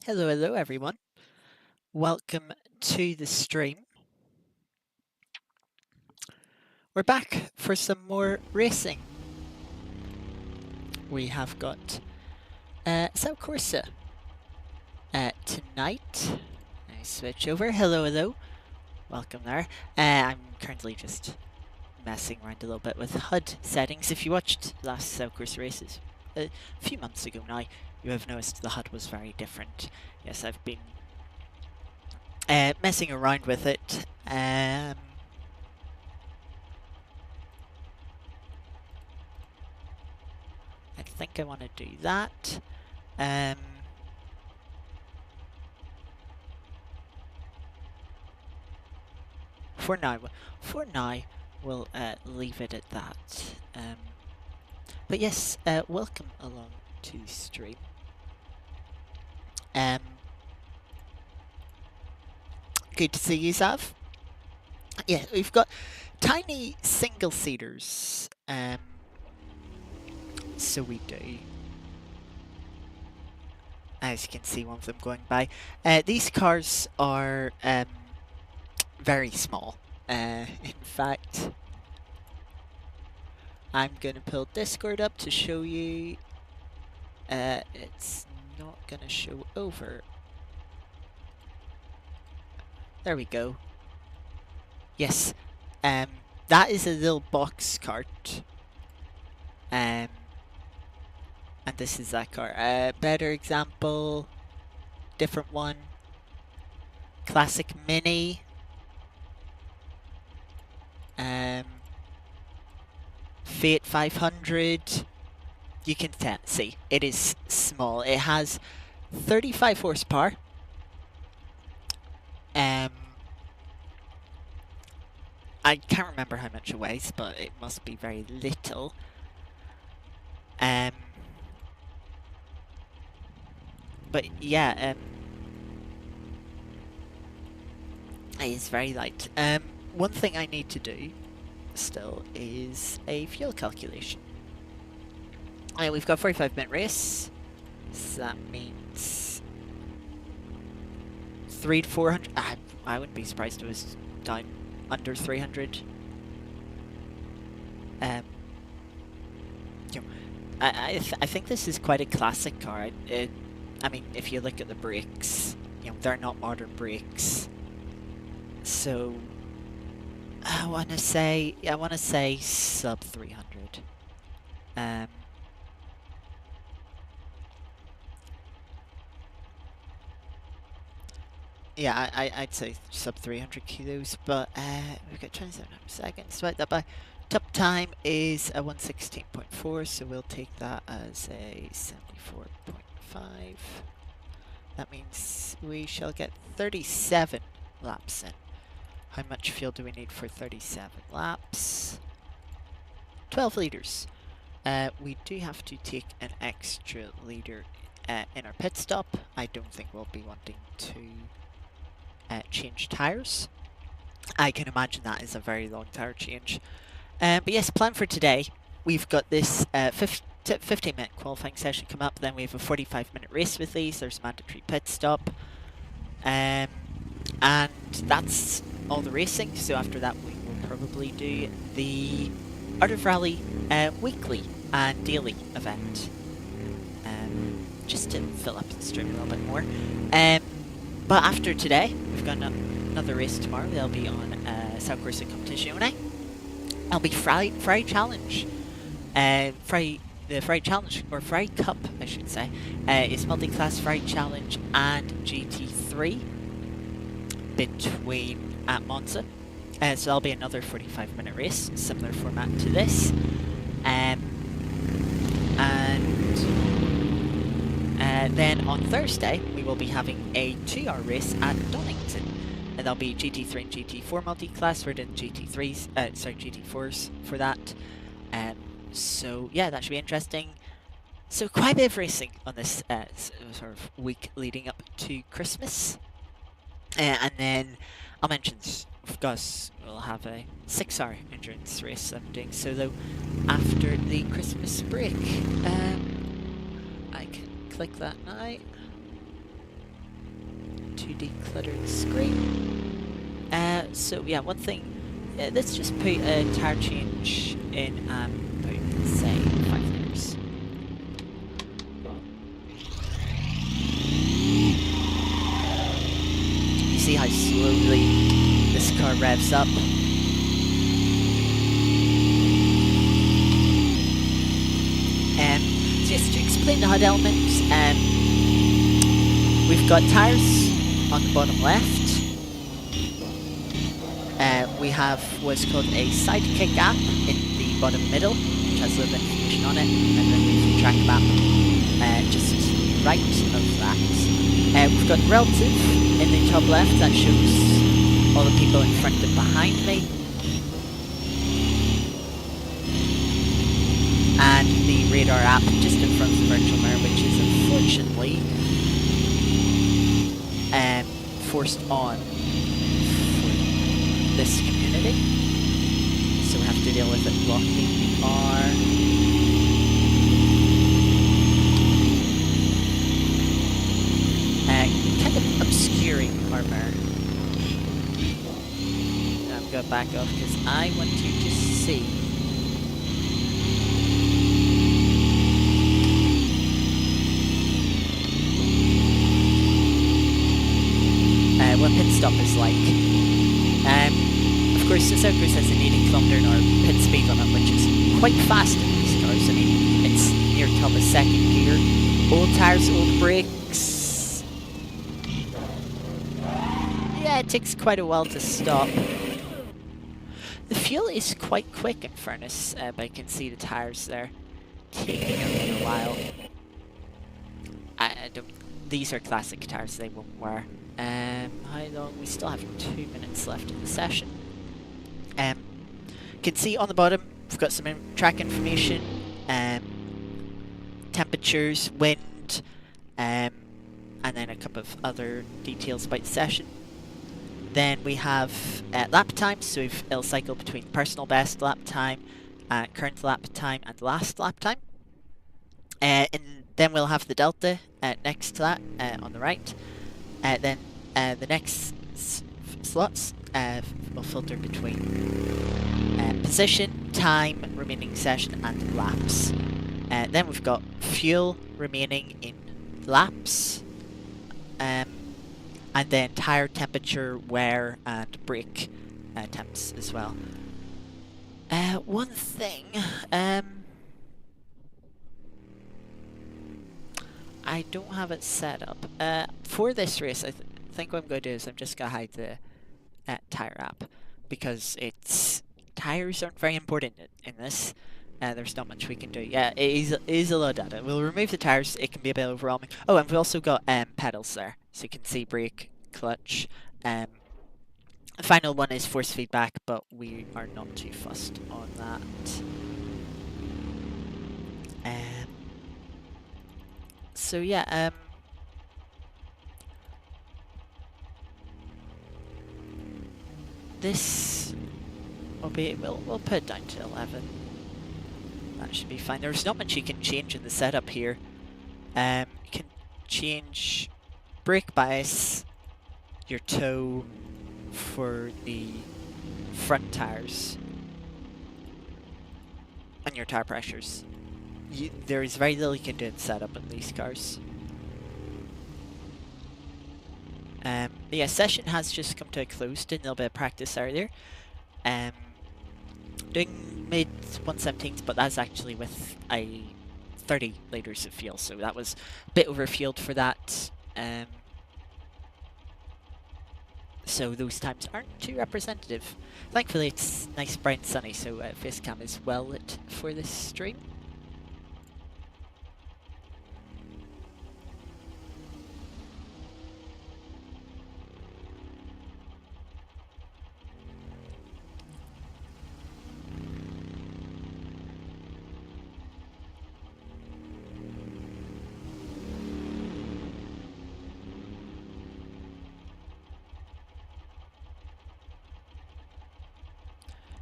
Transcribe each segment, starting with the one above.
Hello, hello everyone. Welcome to the stream. We're back for some more racing. We have got Assetto Corsa tonight. I switch over. Hello, hello. Welcome there. I'm currently just messing around a little bit with HUD settings. If you watched last Assetto Corsa races a few months ago now, you have noticed the HUD was very different. Yes, I've been messing around with it. I think I want to do that. For now, we'll leave it at that. But yes, welcome along to the stream. Good to see you, Zav. Yeah, we've got tiny single seaters. So we do. As you can see, one of them going by. These cars are very small. In fact, I'm going to pull Discord up to show you. It's not going to show over. There we go. Yes, that is a little box cart. And this is that car. Better example, different one. Classic Mini. Fiat 500. You can see it is small. It has 35 horsepower. I can't remember how much it weighs, but it must be very little. But yeah, it is very light. One thing I need to do still is a fuel calculation. We've got 45-minute race, so that means 300 to 400. I wouldn't be surprised if it was down under 300. I think this is quite a classic car. I mean, if you look at the brakes, they're not modern brakes. So I want to say sub 300. Yeah, I'd say sub 300 kilos, but we've got 27 seconds. Divide that by top time is a 116.4, so we'll take that as a 74.5. That means we shall get 37 laps in. How much fuel do we need for 37 laps? 12 litres. We do have to take an extra litre in our pit stop. I don't think we'll be wanting to change tyres. I can imagine that is a very long tyre change. But yes, plan for today. We've got this 15-minute qualifying session come up, then we have a 45-minute race with these. There's a mandatory pit stop. And that's all the racing. So after that, we will probably do the Art of Rally weekly and daily event. Just to fill up the stream a little bit more. But after today, we've got another race tomorrow. They'll be on Assetto Corsa Competizione. It'll be Fry Challenge. The Fry Challenge, or Fry Cup, I should say, is multi-class Fry Challenge and GT3 at Monza. So there'll be another 45-minute race, similar format to this. Then on Thursday, we will be having a 2-hour race at Donington. And there'll be GT3 and GT4 multi-class. We're doing GT4s for that. So yeah, that should be interesting. So quite a bit of racing on this sort of week leading up to Christmas. And then I'll mention, of course, we'll have a 6-hour endurance race I'm doing solo after the Christmas break. I can click that now. to declutter the screen. So yeah, one thing, let's just put a tire change in and put, say, 5 liters. You see how slowly this car revs up? Just to explain the HUD elements, we've got tyres on the bottom left. We have what's called a sidekick app in the bottom middle, which has a little bit of information on it, and then we've a track map just right of that. We've got relative in the top left, that shows all the people in front and behind me. And the radar app just in front of the virtual mirror, which is unfortunately forced on for this community, so we have to deal with it blocking our kind of obscuring our mirror. I'm going to back off because I want to just see. What pit stop is like. Of course, this outcross has an 80 km an hour pit speed limit, which is quite fast in these cars. I mean, it's near top of second gear. Old tyres, old brakes. Yeah, it takes quite a while to stop. The fuel is quite quick, in fairness, but you can see the tyres there taking a little while. I don't. These are classic tyres; they won't wear. How long? We still have 2 minutes left in the session. You can see on the bottom we've got some track information, temperatures, wind, and then a couple of other details about the session. Then we have lap times, so it'll cycle between personal best lap time, current lap time, and last lap time. And then we'll have the delta next to that on the right. Then the next slots will filter between position, time, remaining session, and laps. Then we've got fuel remaining in laps, and then tyre temperature, wear, and brake temps as well. One thing, I don't have it set up. For this race, I think what I'm going to do is I'm just going to hide the tyre app, because tyres aren't very important in this. There's not much we can do. Yeah, it is a lot of data. We'll remove the tyres, it can be a bit overwhelming. Oh, and we've also got pedals there, so you can see brake, clutch. The final one is force feedback, but we are not too fussed on that. So yeah, this will be, we'll put it down to 11. That should be fine. There's not much you can change in the setup here. You can change brake bias, your toe for the front tires, and your tire pressures. There is very little you can do in setup in these cars. Yeah, session has just come to a close. Did a little bit of practice earlier. Doing mid 117s, but that's actually with a 30 litres of fuel, so that was a bit overfueled for that. So those times aren't too representative. Thankfully it's nice, bright and sunny, so facecam is well lit for this stream.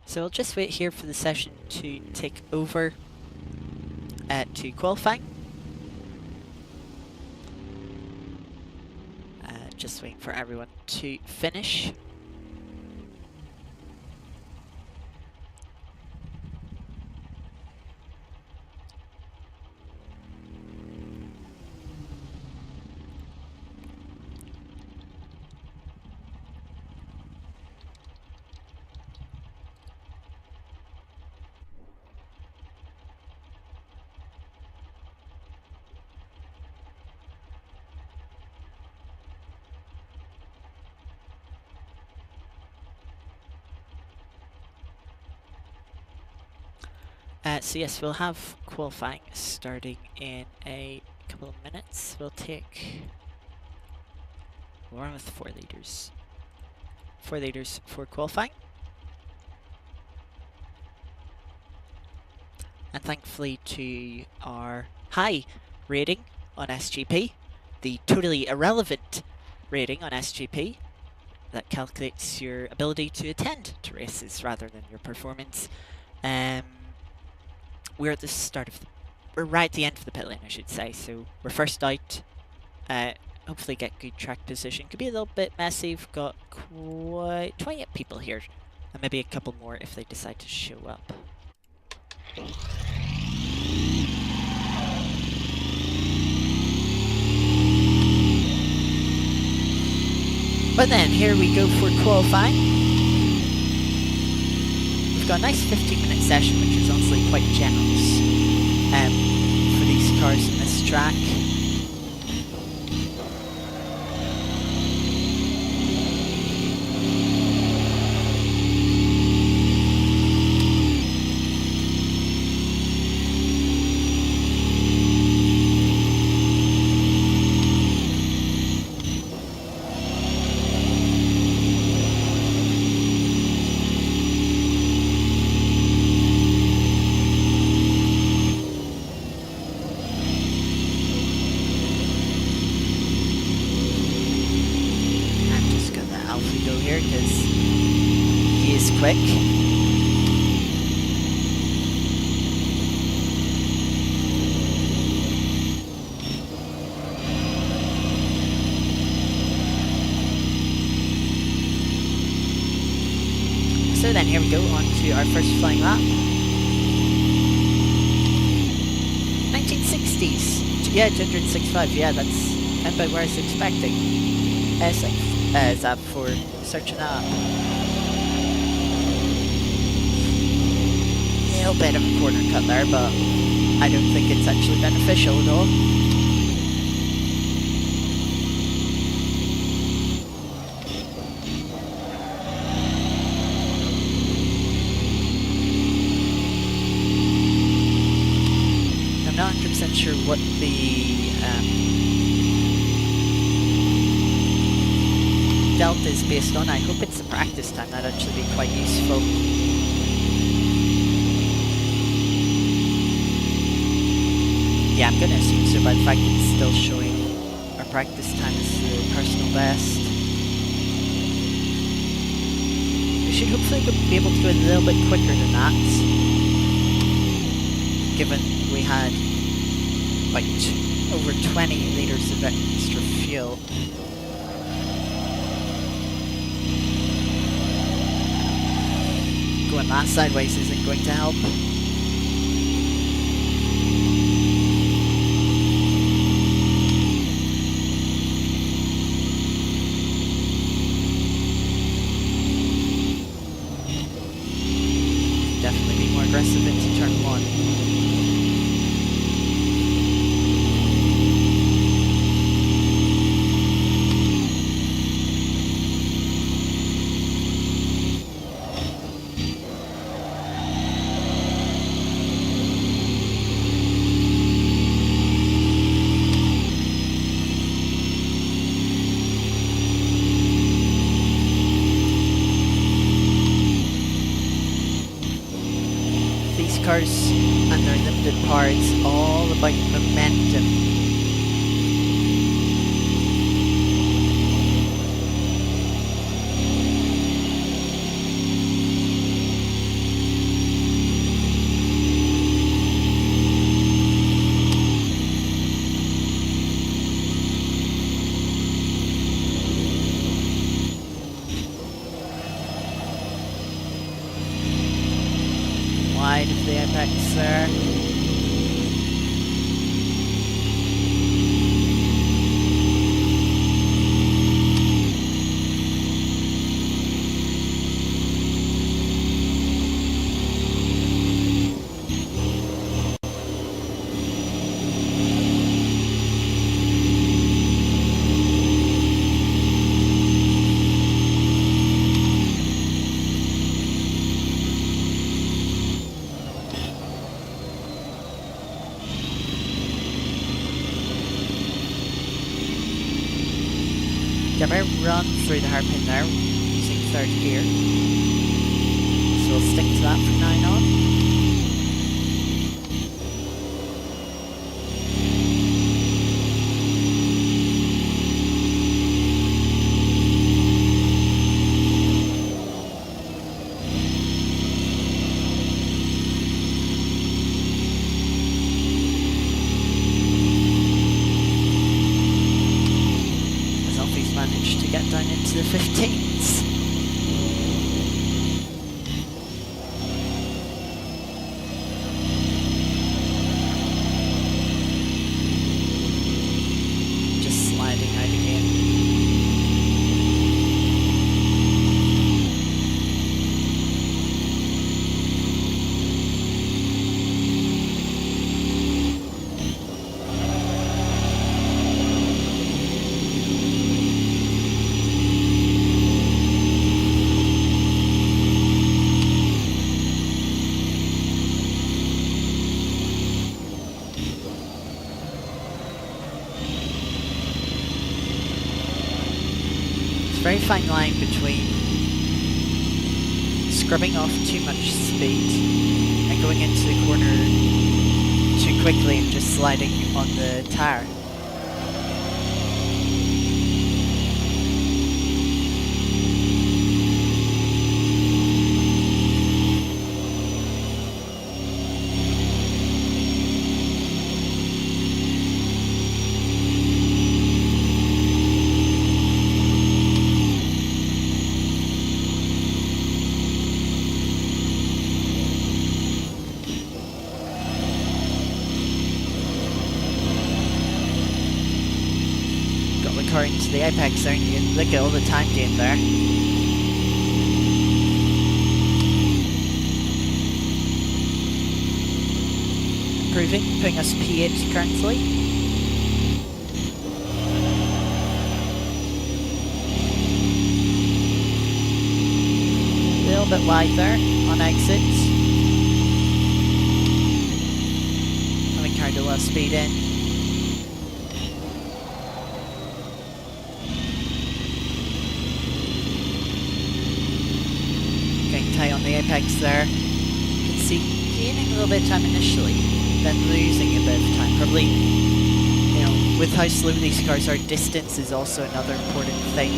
So I'll just wait here for the session to take over to qualifying. Just Just waiting for everyone to finish. So yes, we'll have qualifying starting in a couple of minutes. We'll run with 4 leaders. 4 leaders for qualifying. And thankfully to our high rating on SGP, the totally irrelevant rating on SGP that calculates your ability to attend to races rather than your performance. We're at the start of we're right at the end of the pit lane, I should say. So we're first out. Hopefully get good track position. Could be a little bit messy. We've got quite 28 people here, and maybe a couple more if they decide to show up. But then here we go for qualifying. We've got a nice 15-minute session, which is honestly quite generous for these cars in this track. Quick. So then here we go on to our first flying lap. 1960s. Yeah, 265. Yeah, that's about where I was expecting. Zap for searching that up. A little bit of a corner cut there, but I don't think it's actually beneficial at all. I'm not 100% sure what the delta is based on. I hope it's the practice time. That'd actually be quite useful. Yeah, I'm going to assume so by the fact it's still showing our practice time as the personal best. We should hopefully be able to go a little bit quicker than that, given we had like over 20 litres of extra fuel. Going that sideways isn't going to help. Aggressive into turn 1. Cars and their limited parts, all about momentum. apex there. Give a run through the hairpin there using third gear. So we'll stick to that from now on. Managed to get down into the 15s. Just sliding out again. Very fine line between scrubbing off too much speed and going into the corner too quickly and just sliding on the tyre. Car into the apex there, and you can look at all the time gain there. Improving, putting us P8 currently. A little bit wide there on exits. Having carried a lot of speed in. Tight on the apex there. You can see gaining a little bit of time initially, then losing a bit of time. Probably, you know, with how slow these cars are, distance is also another important thing.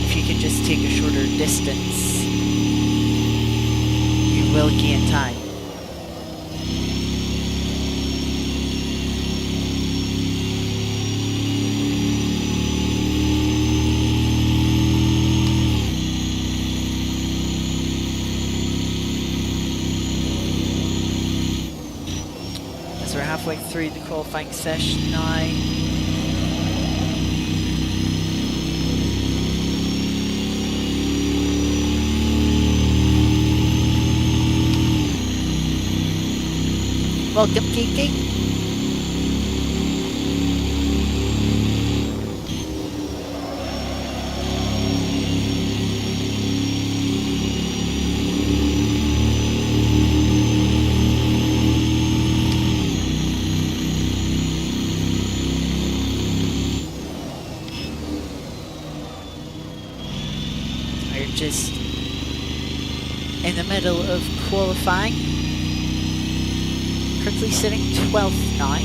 If you can just take a shorter distance, you will gain time. So we're halfway through the qualifying session now. Welcome, Kiki. Just in the middle of qualifying, currently sitting 12th now.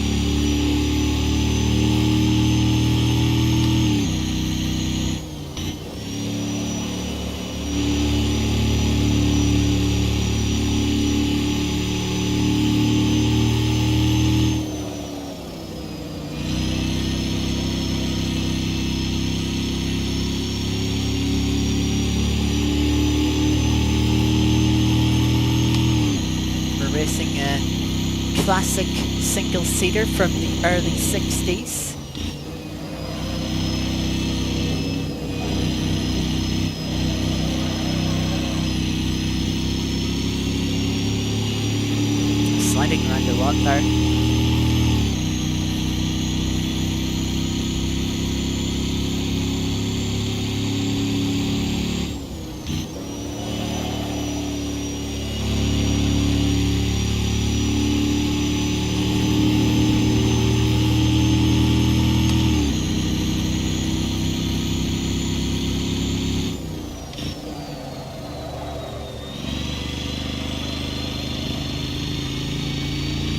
classic single-seater from the early 60s. Sliding around a lot there.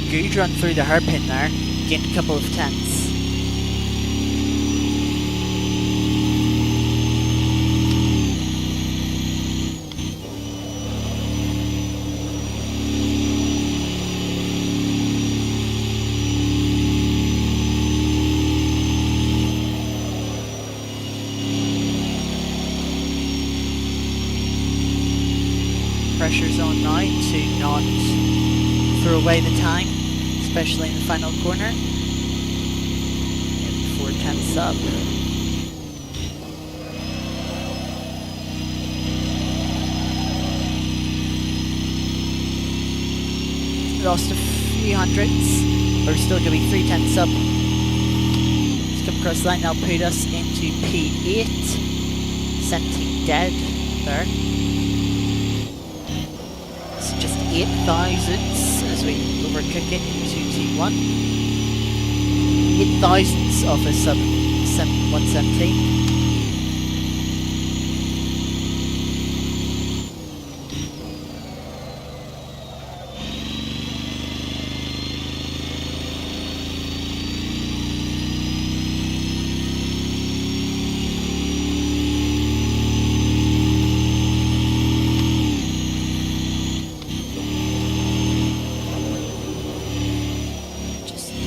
Good run through the hairpin there, gained a couple of tenths. Pressure's on now to not throw away the time, especially in the final corner. 4 tenths up. Lost a few hundredths, but we're still going to be 3 tenths up. Let's come across the line, that'll put us into P8. 17 dead there. It's just 8 thousandths as we overcook it into T1. 8 thousandths of a sub 117.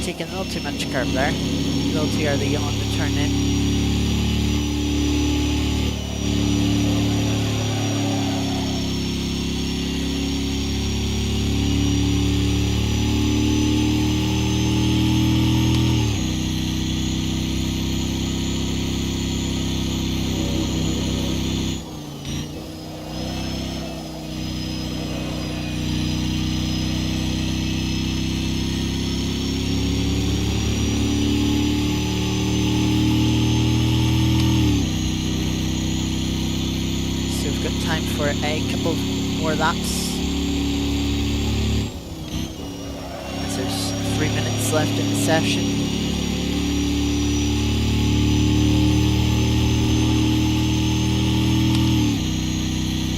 Taking a little too much curve there, a little too early on the turn in. Time for a couple more laps. As there's 3 minutes left in the session.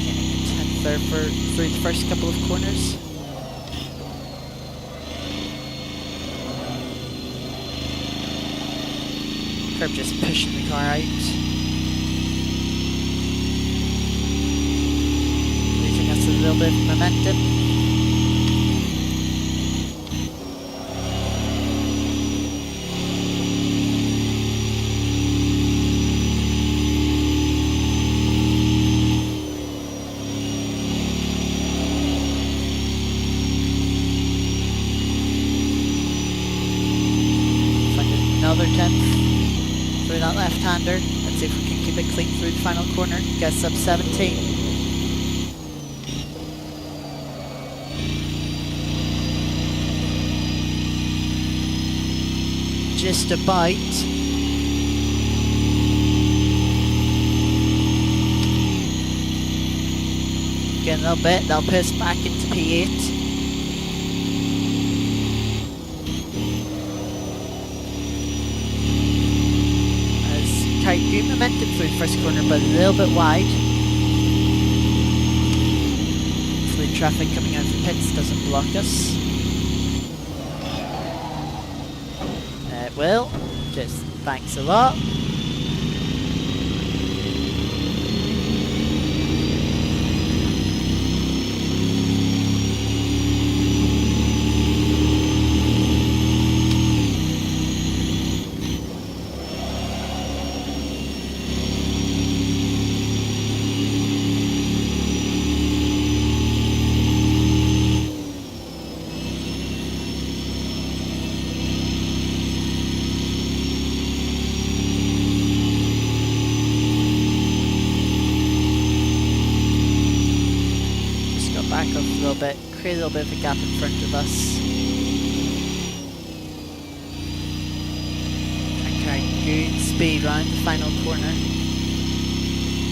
Getting a tenth there through the first couple of corners. Curb just pushing the car out. A little bit of momentum. Find another 10th through that left-hander. Let's see if we can keep it clean through the final corner. Get sub 17. Just a bite. Get a little bit, they'll put us back into P8. As carried good momentum through the first corner, but a little bit wide. Hopefully traffic coming out of the pits doesn't block us. Will, just thanks a lot. little bit, create a little bit of a gap in front of us. Try and carry good speed round the final corner.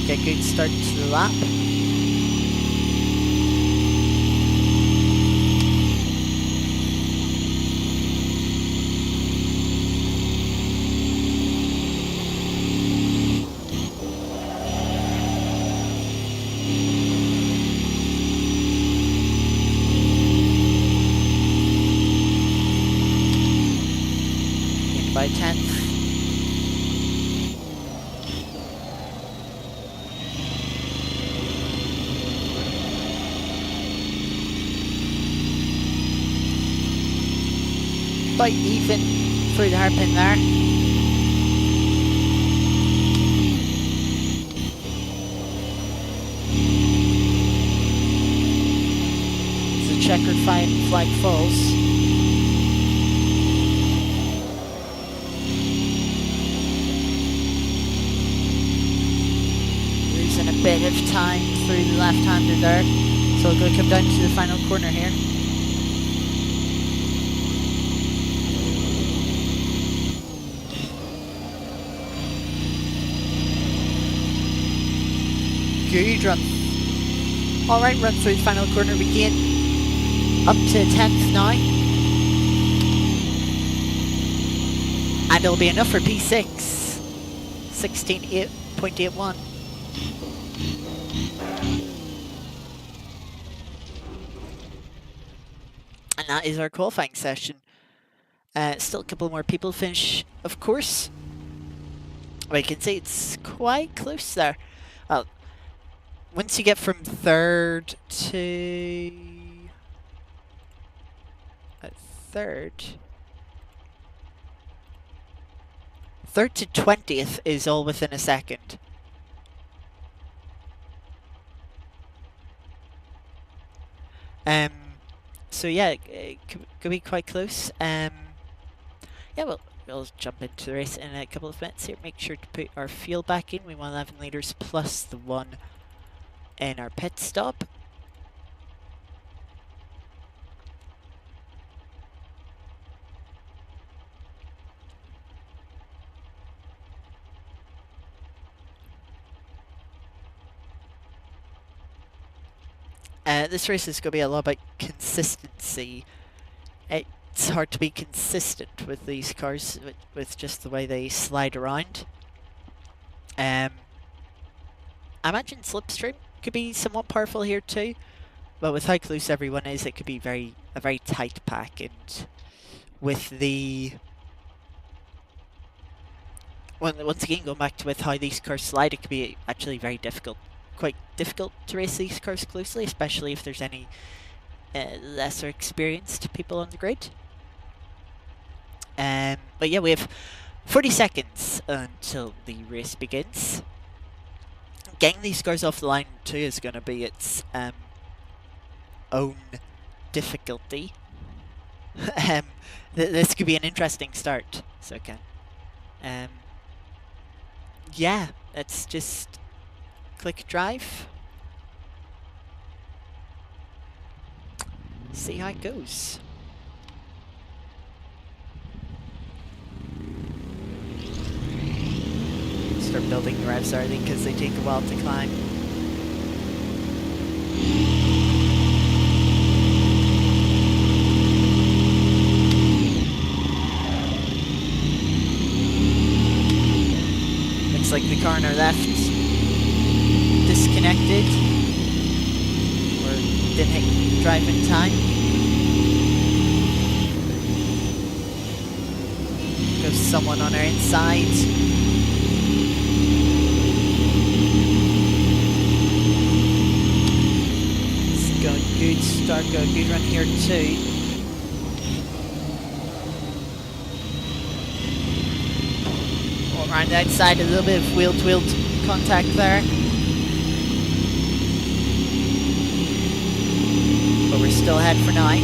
Get a good start to the lap. By 10th. Quite even through the hairpin there. As the checkered flag falls. Losing a bit of time through the left-hander there. So we're going to come down to the final corner here. Good run. Alright, run through the final corner again. Up to 10th now. And it'll be enough for P6. 16.81. And that is our qualifying session. Still a couple more people finish, of course. But you can see it's quite close there. Well, once you get from third to third to 20th is all within a second. So yeah, it could be quite close. Yeah, we'll jump into the race in a couple of minutes here. Make sure to put our fuel back in. We want 11 litres plus the one in our pit stop. This race is going to be a lot about consistency. It's hard to be consistent with these cars, with just the way they slide around. I imagine slipstream could be somewhat powerful here too, but with how close everyone is, it could be a very tight pack, and with the once again going back to with how these cars slide, it could be actually very difficult. Quite difficult to race these cars closely, especially if there's any lesser experienced people on the grid. But yeah, we have 40 seconds until the race begins. Getting these cars off the line too is going to be its own difficulty. This could be an interesting start. So again, yeah, let's just click drive. See how it goes. Start building the revs early because they take a while to climb. Looks like the car on our left disconnected, or didn't hit drive in time. Goes someone on our inside. It's got a good start, got a good run here too. All around the outside, a little bit of wheel-to-wheel contact there. But we're still ahead for 9.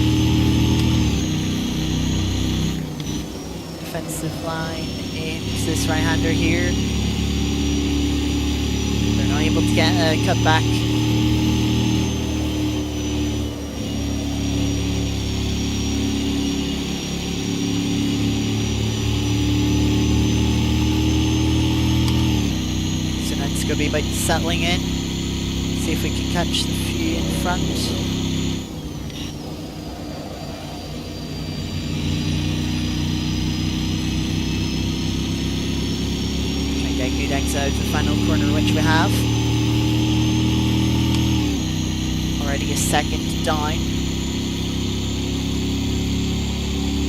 Defensive line into this right-hander here. They're not able to get a cut back. already about settling in. See if we can catch the few in front. Try and get a good exit out of the final corner, which we have. Already a second down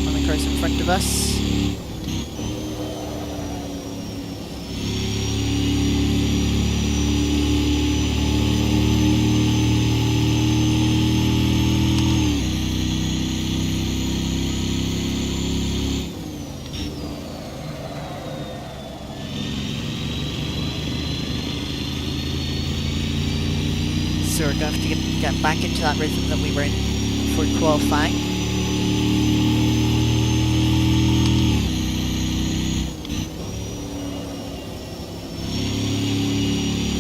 on the cars in front of us. So we're going to have to get back into that rhythm that we were in before qualifying.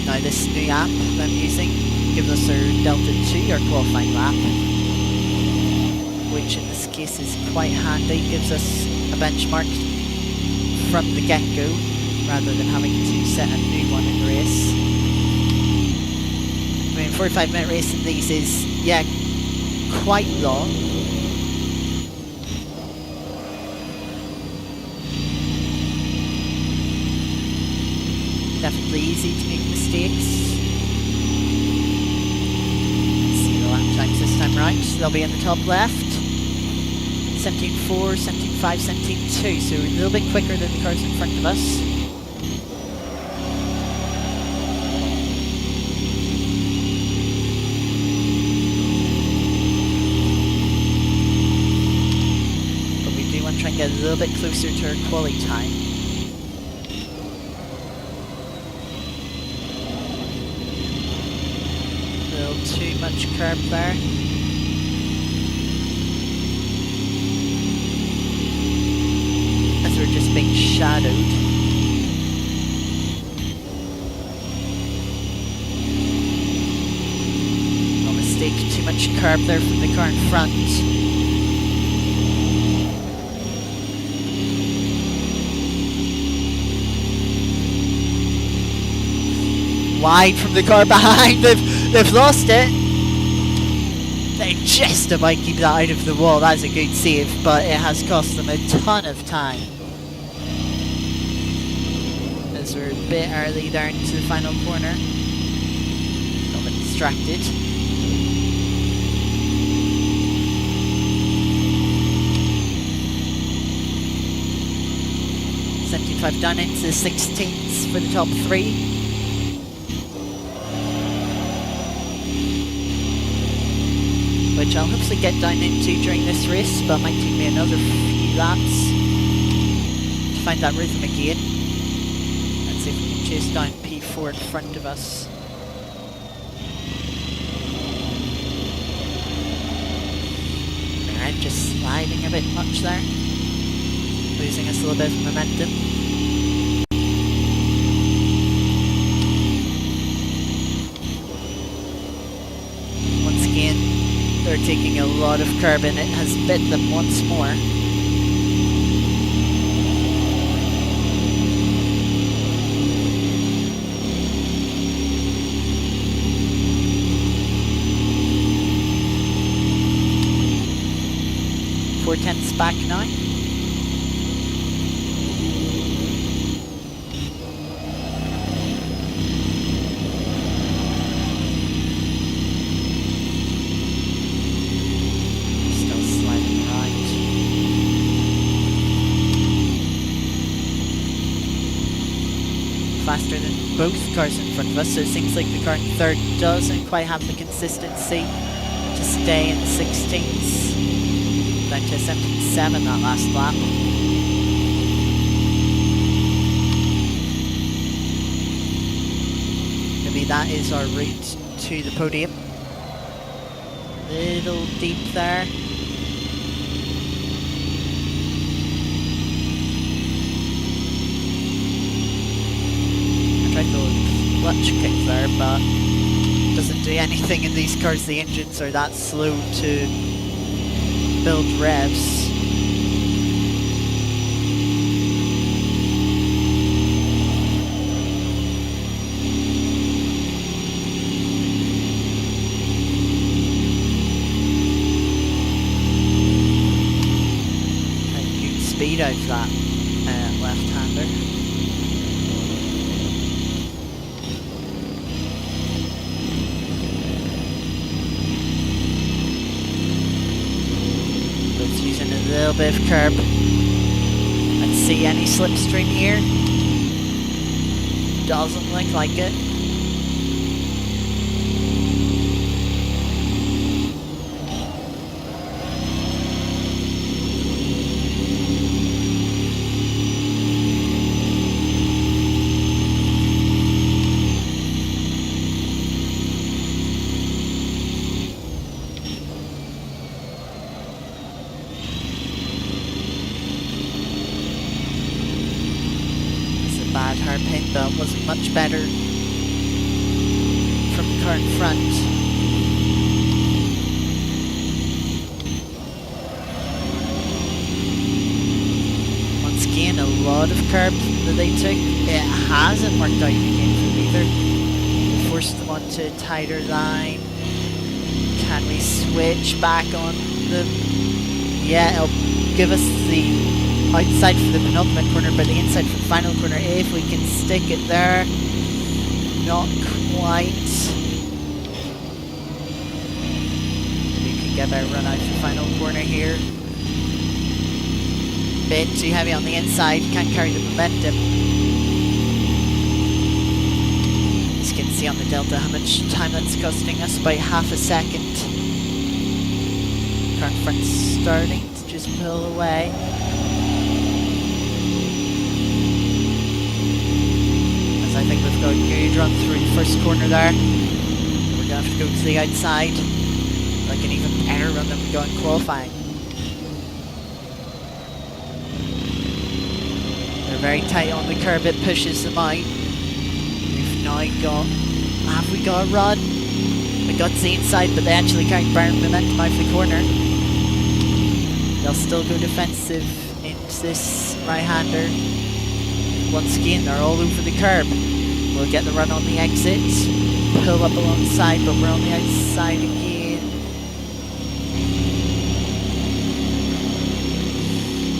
Now this new app that I'm using gives us our Delta 2, our qualifying lap, which in this case is quite handy. Gives us a benchmark from the get-go rather than having to set a new one in the race. I mean, 45-minute race in these is, yeah, quite long. Definitely easy to make mistakes. Let's see the lap times this time round. They'll be in the top left. 17.4, 17.5, 17.2, so a little bit quicker than the cars in front of us. Try and get a little bit closer to our quali time. A little too much curb there. As we're just being shadowed. No mistake, too much curb there from the car in front. Wide from the car behind. They've lost it. They just about keep that out of the wall. That's a good save, but it has cost them a ton of time. As we're a bit early down to the final corner. A little bit distracted. .75 down into the 16ths for the top three. Which I'll hopefully get down into during this race, but might take me another few laps to find that rhythm again. Let's see if we can chase down P4 in front of us. Alright, just sliding a bit much there. Losing us a little bit of momentum. Once again, they're taking a lot of curb and it has bit them once more. Four tenths back now. Faster than both cars in front of us, so it seems like the car in third doesn't quite have the consistency to stay in the 16s. Down to 17.7 that last lap. Maybe that is our route to the podium. Little deep there. Tried the clutch kick there, but doesn't do anything in these cars. The engines are that slow to build revs. speed out of that left-hander. Just using a little bit of curb. Let's see any slipstream here. Doesn't look like it. Bad hairpin, but wasn't much better from the car in front. Once again, a lot of curb that they took. It hasn't worked out again for them either. We forced them onto a tighter line. Can we switch back on them? Yeah, it'll give us the outside for the penultimate corner, but the inside for the final corner, if we can stick it there. Not quite. We can get a run out for the final corner here. Bit too heavy on the inside, can't carry the momentum. As you can see on the delta how much time that's costing us, about half a second. Car in front's starting to just pull away. I think we've got a good run through the first corner there. We're going to have to go to the outside. Like an even better run than we got in qualifying. They're very tight on the curb, it pushes them out. We've now got... Have we got a run? We got to the inside, but they actually can't burn momentum out of the corner. They'll still go defensive into this right-hander. Once again, they're all over the curb. We'll get the run on the exit, pull up alongside, but we're on the outside again.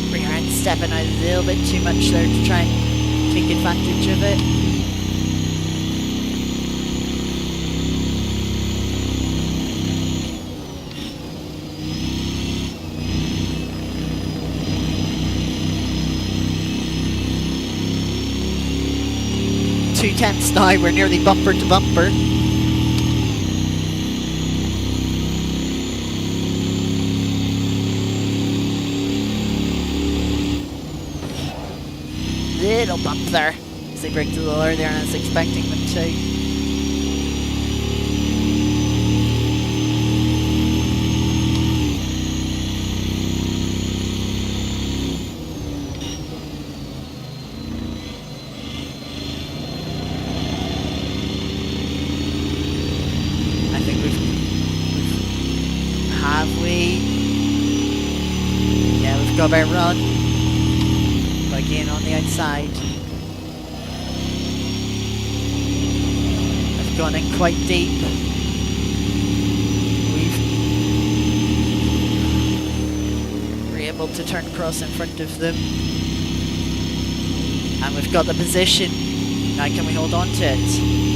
Bring our hand stepping out a little bit too much there to try and take advantage of it. Two tenths now, we're nearly bumper to bumper. Little bump there as they break to the lower there, and I was expecting them to. Got about run. But again on the outside. I've gone in quite deep. We're able to turn across in front of them. And we've got the position. Now can we hold on to it?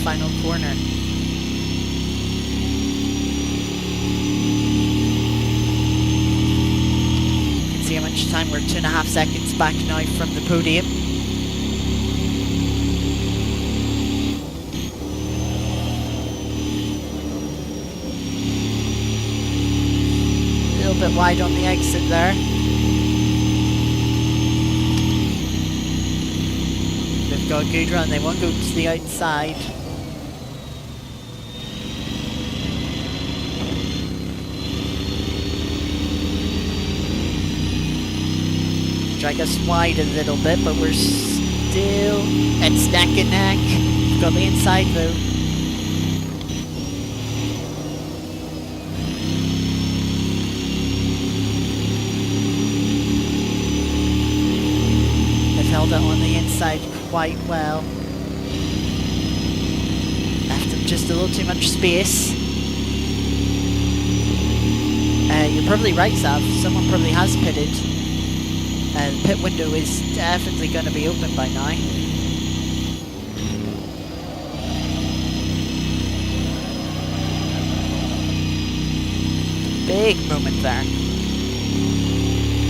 Final corner. You can see how much time we're 2.5 seconds back now from the podium. A little bit wide on the exit there. They've got a good run, they won't go to the outside. Drag us wide a little bit, but we're still... It's neck and neck. We've got the inside though. They've held it on quite well. Left him just a little too much space. You're probably right, Sav. Someone probably has pitted. The pit window is definitely going to be open by now. Big moment there.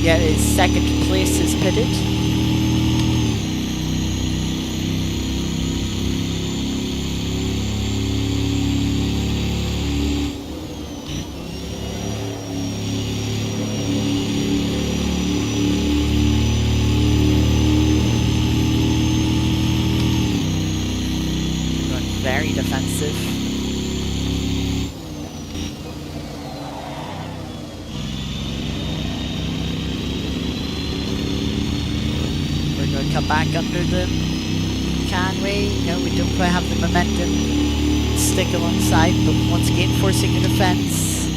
Yeah, his second place is pitted. Going very defensive. Come back under them. Can we? No, we don't quite have the momentum. Stick alongside, but once again forcing a defence.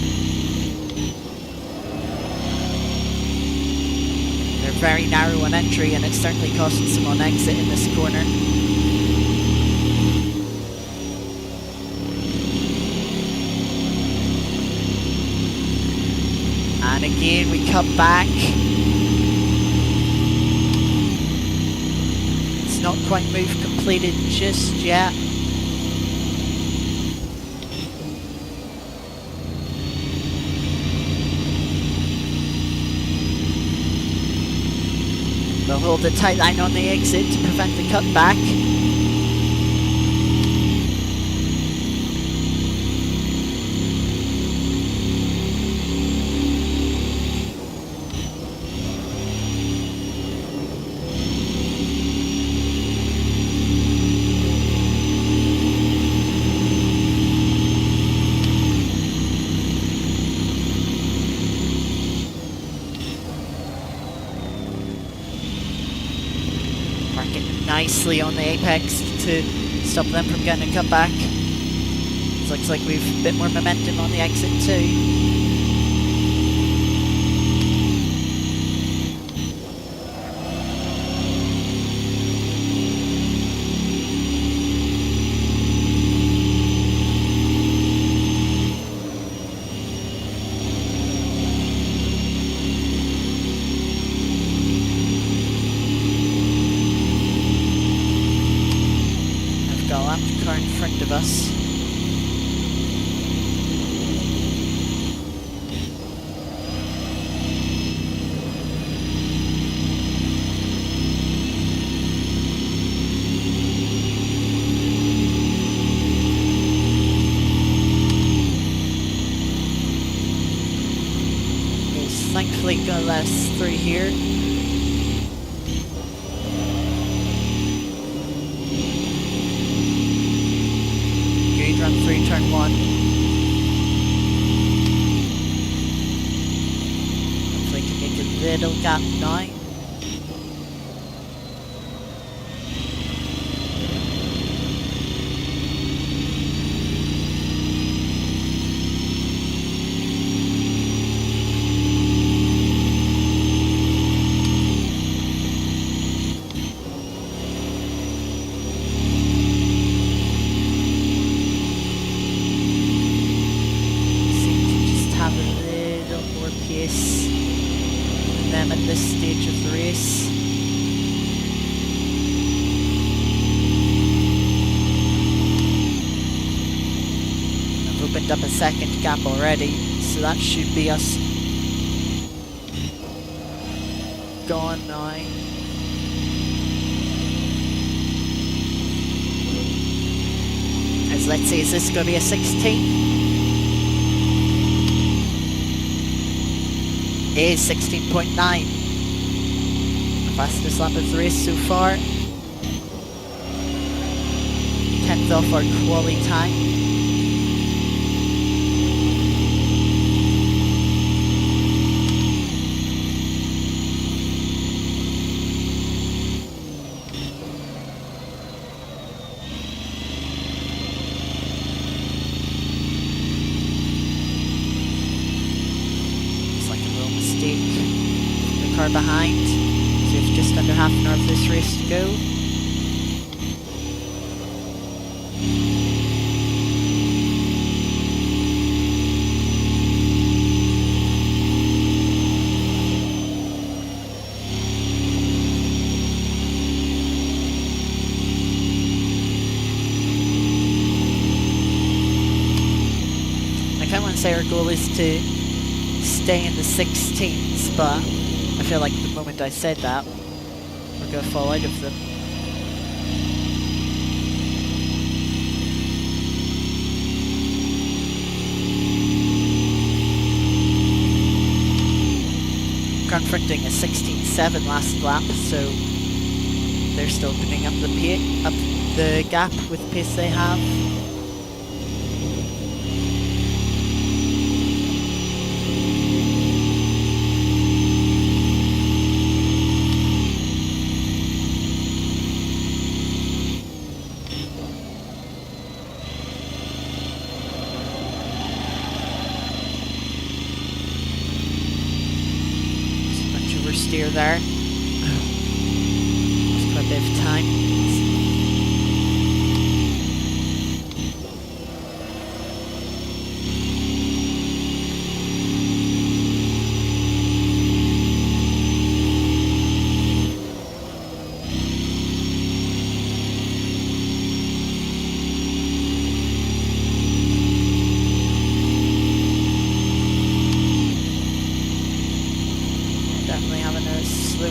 They're very narrow on entry, and it's certainly costing some on exit in this corner. And again we come back. Not quite move completed just yet. They'll hold a tight line on the exit to prevent the cutback. Nicely on the apex to stop them from getting a cutback. It looks like we've a bit more momentum on the exit too. Car in front of us. It's thankfully going to let us through here. Run through turn 1. Hopefully can make a little gap now. Them at this stage of the race. I've opened up a second gap already, so that should be us gone now. As let's see, is this going to be a 16? Is 16.9. Fastest lap of the race so far. 10th off our quali time. Car behind, so it's just under half an hour of this race to go. kind of want to say our goal is to stay in the 16s, but I feel like the moment I said that, we're going to fall out of them. Confronting a 16.7 last lap, so they're still opening up the gap with the pace they have. Oversteer there. That's quite a bit of time.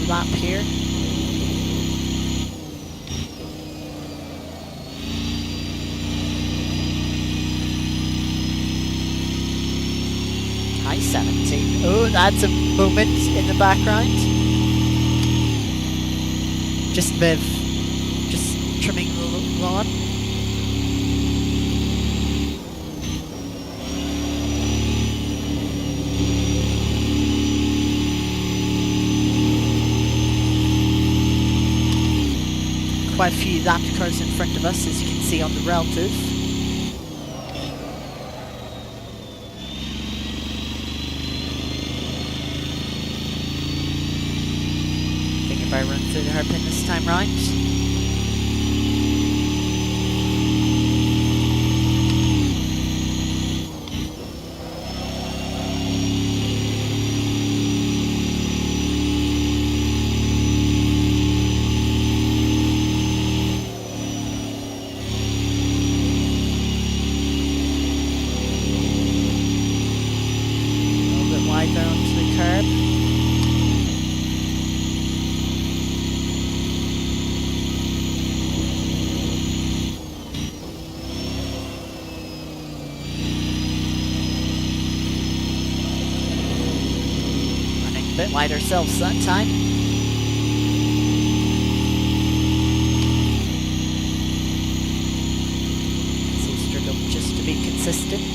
Lap here. High 17. Oh, that's a moment in the background. Just a bit of, just trimming the lawn. Quite a few lap cars in front of us, as you can see on the relative. Think if I run through the hairpin this time round. There onto the curb. Running a bit wide ourselves that time. So struggle just to be consistent.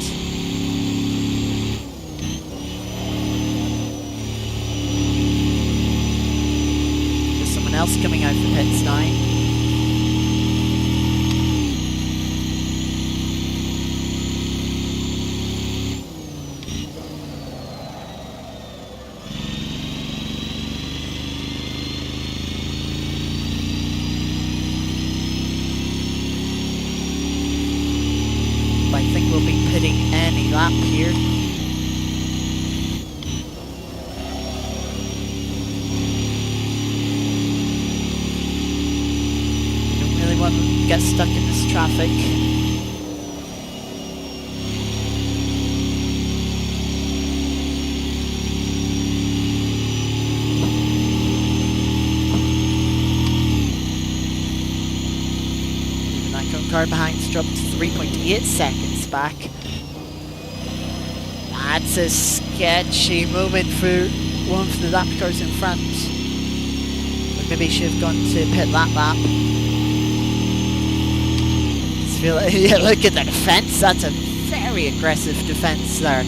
Else coming out for pits now. I think we'll be pitting any lap here. Get stuck in this traffic. Even that car behind's dropped 3.8 seconds back. That's a sketchy moment for one of the lap cars in front. But maybe he should have gone to pit that lap. Feel like, yeah, look at the defense. That's a very aggressive defense there.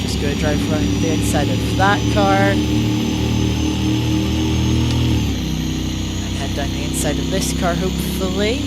Just go drive around the inside of that car and head down the inside of this car, hopefully.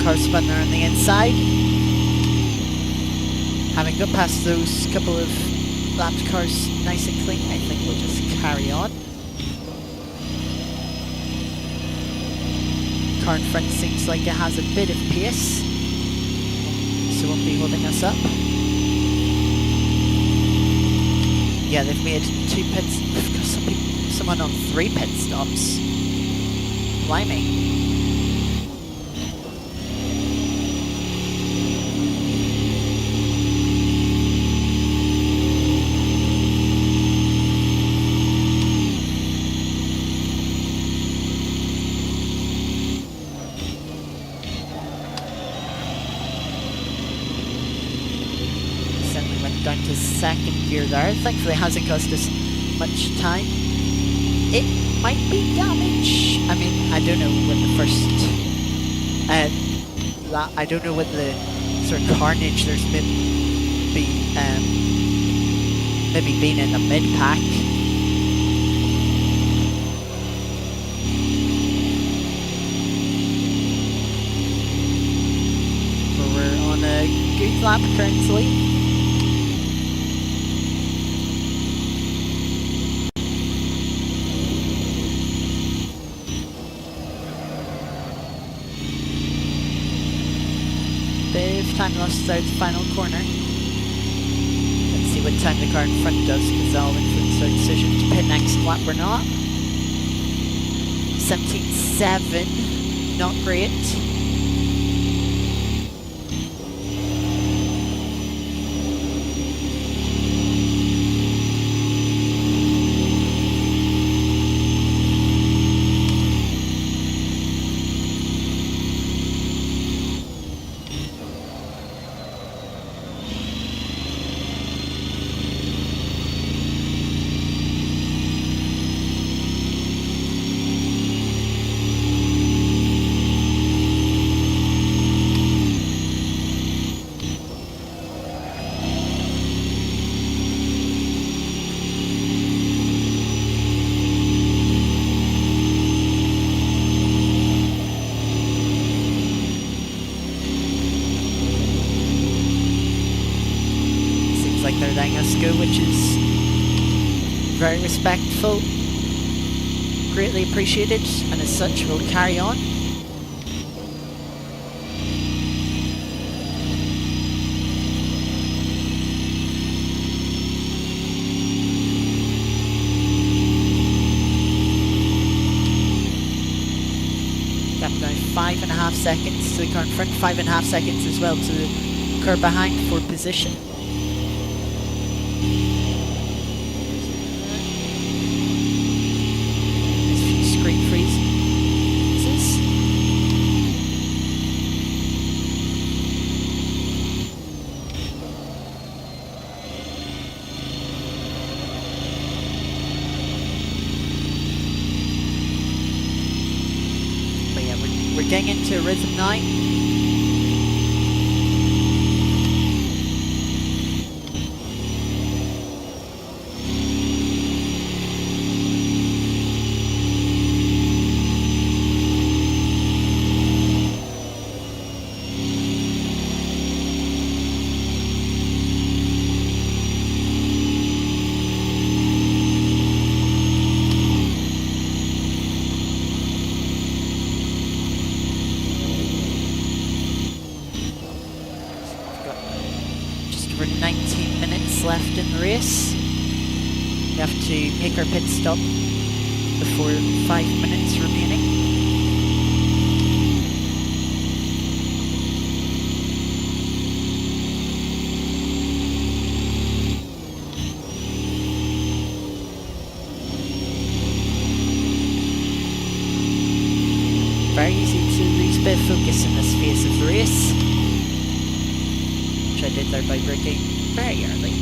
car spun there on the inside. Having got past those couple of lapped cars nice and clean, I think we'll just carry on. Car in front seems like it has a bit of pace, so won't be holding us up. Yeah, they've made 2 pits. We've got someone on 3 pit stops. Blimey. Down to second gear there. Thankfully it hasn't cost us much time. It might be damage. I mean, I don't know what the first I don't know what the sort of carnage there's maybe been in the mid-pack. But we're on a good lap currently. Time lost out the final corner. Let's see what time the car in front does, because that'll influence our decision to pit next lap or not. 17.7, not great. They're letting us go, which is very respectful, greatly appreciated, and as such we'll carry on. Gap now 5.5 seconds to the car in front, 5.5 seconds as well to the car behind for position. We're getting into a rhythm now. We're 19 minutes left in the race. We have to make our pit stop before 5 minutes remaining. Very easy to lose a bit of focus in this phase of the race, which I did there by braking very early.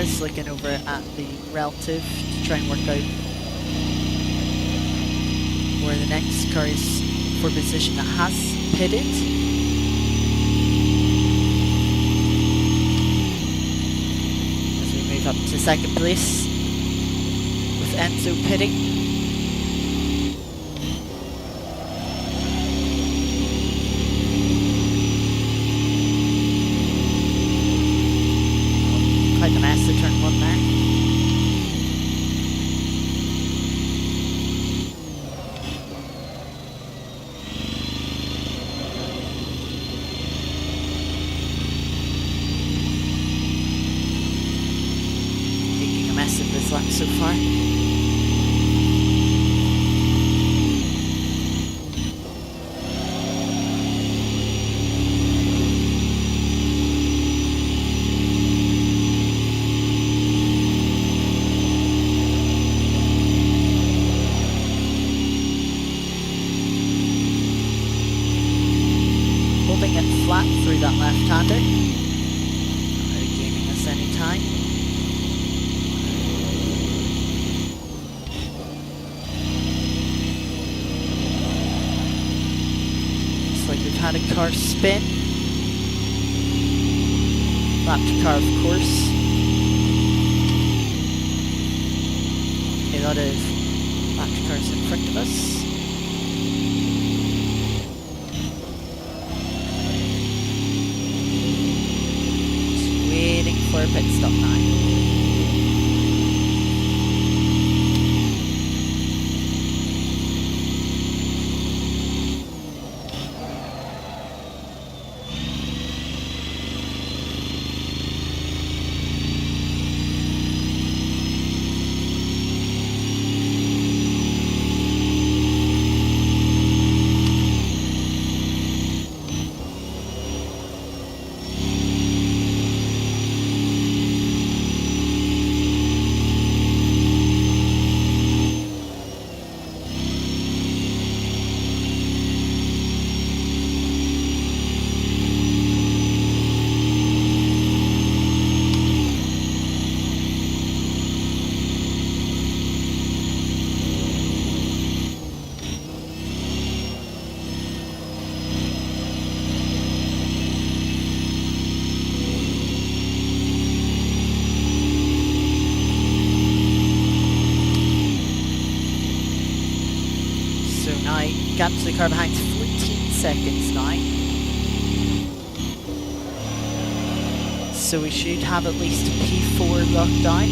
just looking over at the relative to try and work out where the next car is for position that has pitted. As we move up to second place with Enzo pitting. Quite a mess to turn one there. Making a mess of this lap so far. Flat through that left-hander, not really gaining us any time. Looks like we've had a car spin. Lapped car, of course. A lot of lapped cars in front of us. For a pit stop now. Gap to the car behind 14 seconds now. So we should have at least a P4 locked down.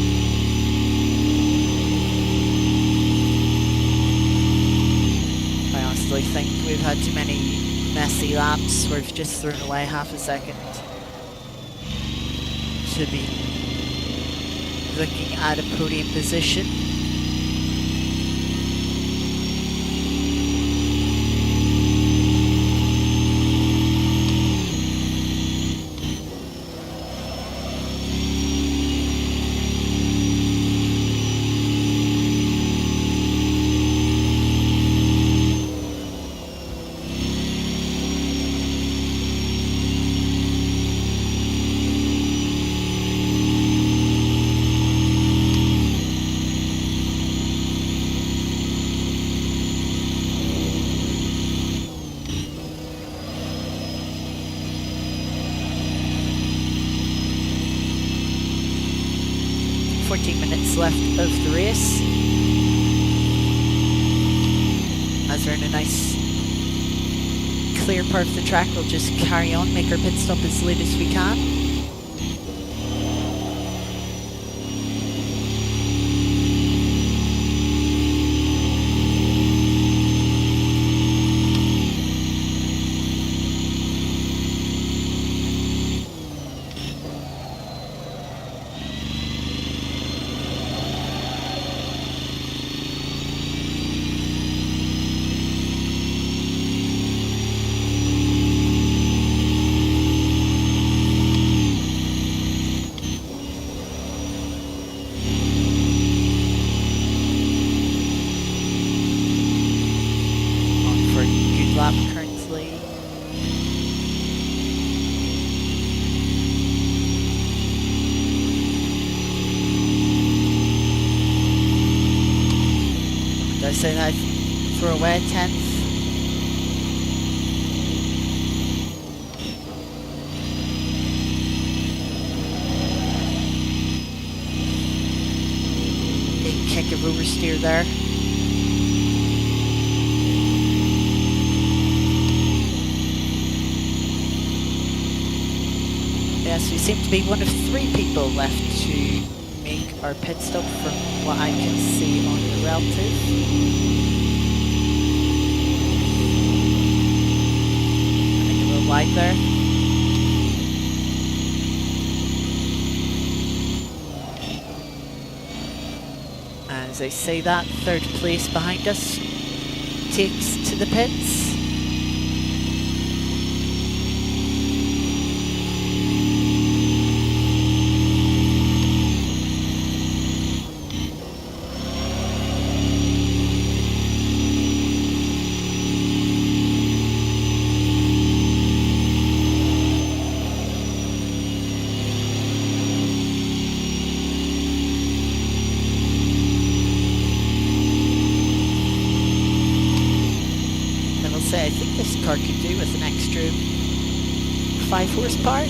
I honestly think we've had too many messy laps where we've just thrown away half a second to be looking at a podium position. Left of the race as we're in a nice clear part of the track. We'll just carry on, make our pit stop as late as we can. say that throw away a 10th. Big kick of oversteer there. Yes, we seem to be one of 3 people left to make our pit stop from what I can see on the relative. I think a little wide there. As I say that, 3rd place behind us takes to the pits. I think this car could do with an extra 5 horsepower.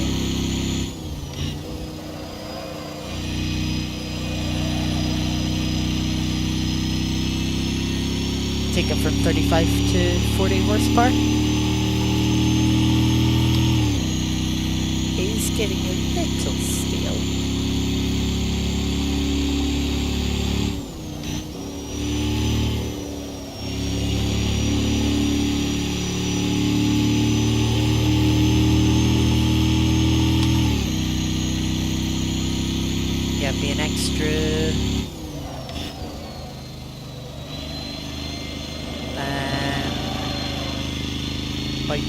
Take it from 35 to 40 horsepower. Is getting a little stale. Be an extra by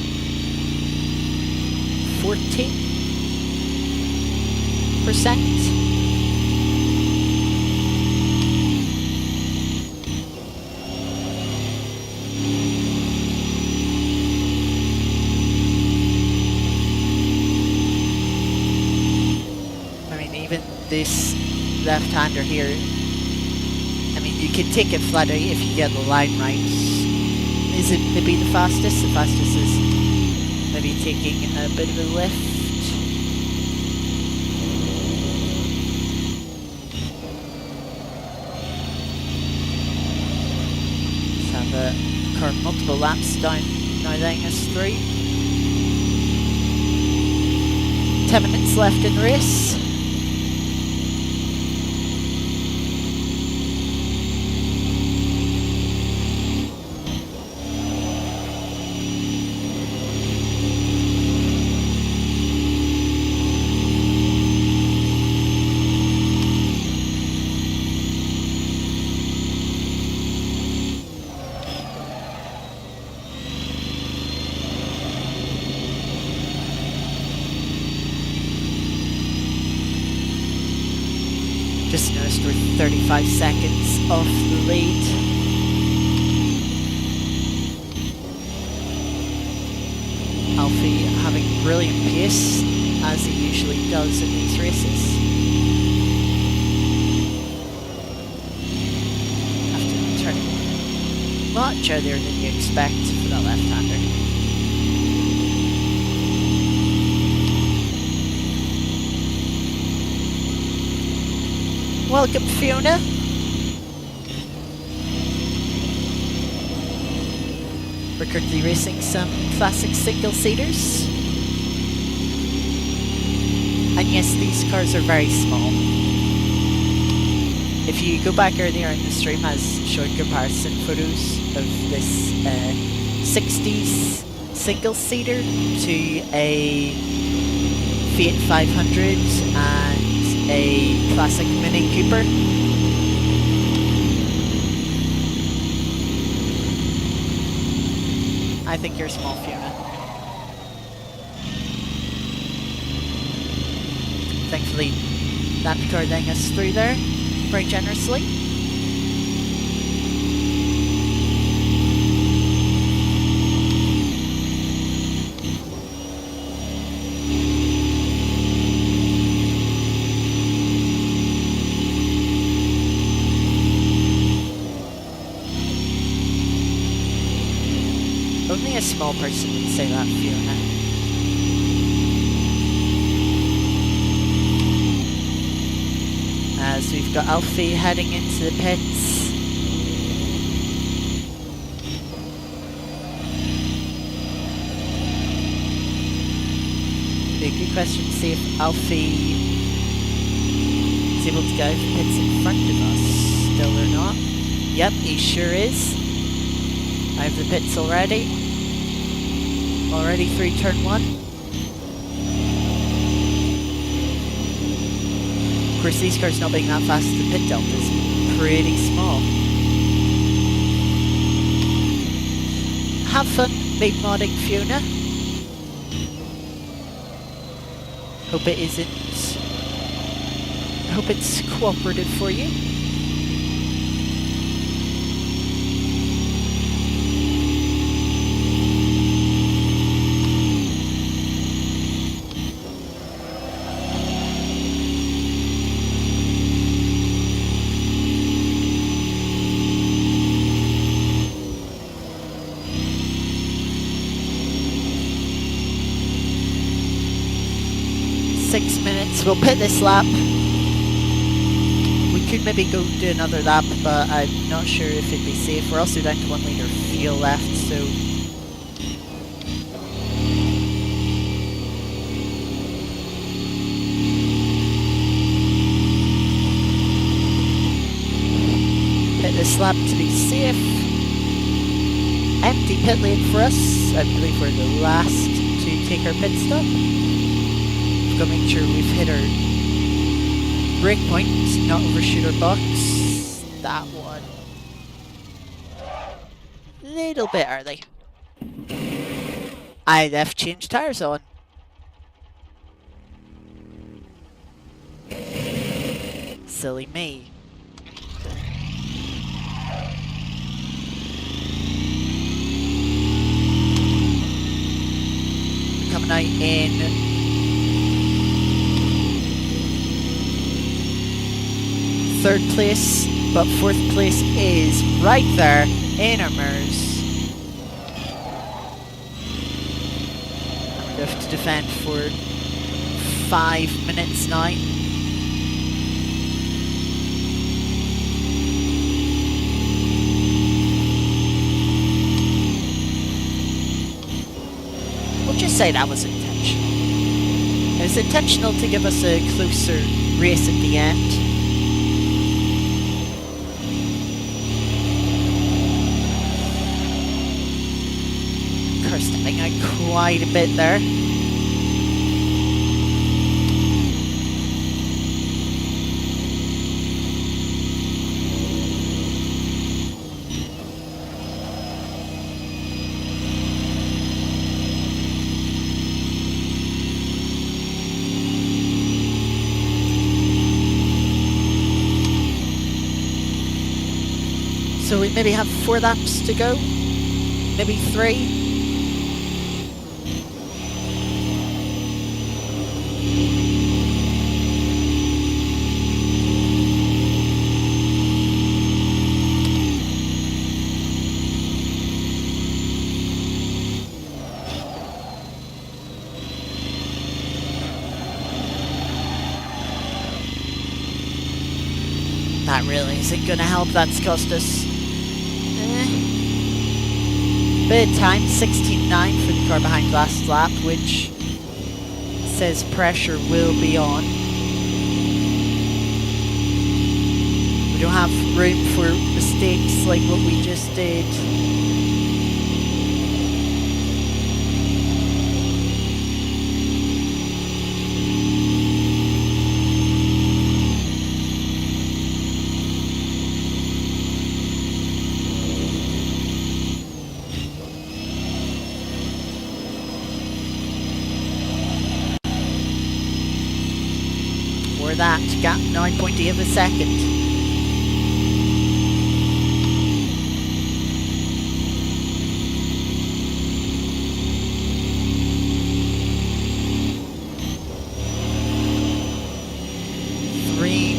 14%. I mean, even this left-hander here, I mean, you can take it flat out if you get the line right. Is it maybe the fastest? The fastest is maybe taking a bit of a lift. Let's have a car multiple laps down, now letting us through. 10 minutes left in the race. Just noticed we're 35 seconds off the lead. Alfie having brilliant pace, as he usually does in these races. After turning much earlier than you expect for that left-hander. Welcome, Fiona. We're currently racing some classic single-seaters. And yes, these cars are very small. If you go back earlier in the stream, I was showing comparison photos of this 60s single-seater to a Fiat 500 and a classic Mini Cooper. I think you're small, Fiona. Thankfully, that car letting us through there very generously. Only a small person would say that, Fiona. As we've got Alfie heading into the pits. Be a good question to see if Alfie is able to get out of the pits in front of us still or not. Yep, he sure is. Out of the pits already. Already through turn 1. Of course, these cars not being that fast, the pit delta is pretty small. Have fun big modding, Fiona. Hope it isn't. Hope it's cooperative for you. We'll pit this lap. We could maybe go do another lap, but I'm not sure if it'd be safe. We're also down to 1 litre fuel left, so pit this lap to be safe. Empty pit lane for us. I believe we're the last to take our pit stop. Got to make sure we've hit our brake point, not overshoot our box. That one. Little bit early. I left change tyres on. Silly me. Coming out in 3rd place, but 4th place is right there in our mirrors. We have to defend for 5 minutes now. We'll just say that was intentional. It was intentional to give us a closer race at the end. Stepping out quite a bit there. So we maybe have 4 laps to go, maybe 3. That really isn't going to help. That's cost us bit of time, 16.9 for the car behind last lap, which says pressure will be on. We don't have room for mistakes like what we just did. That gap 9.8 of a second.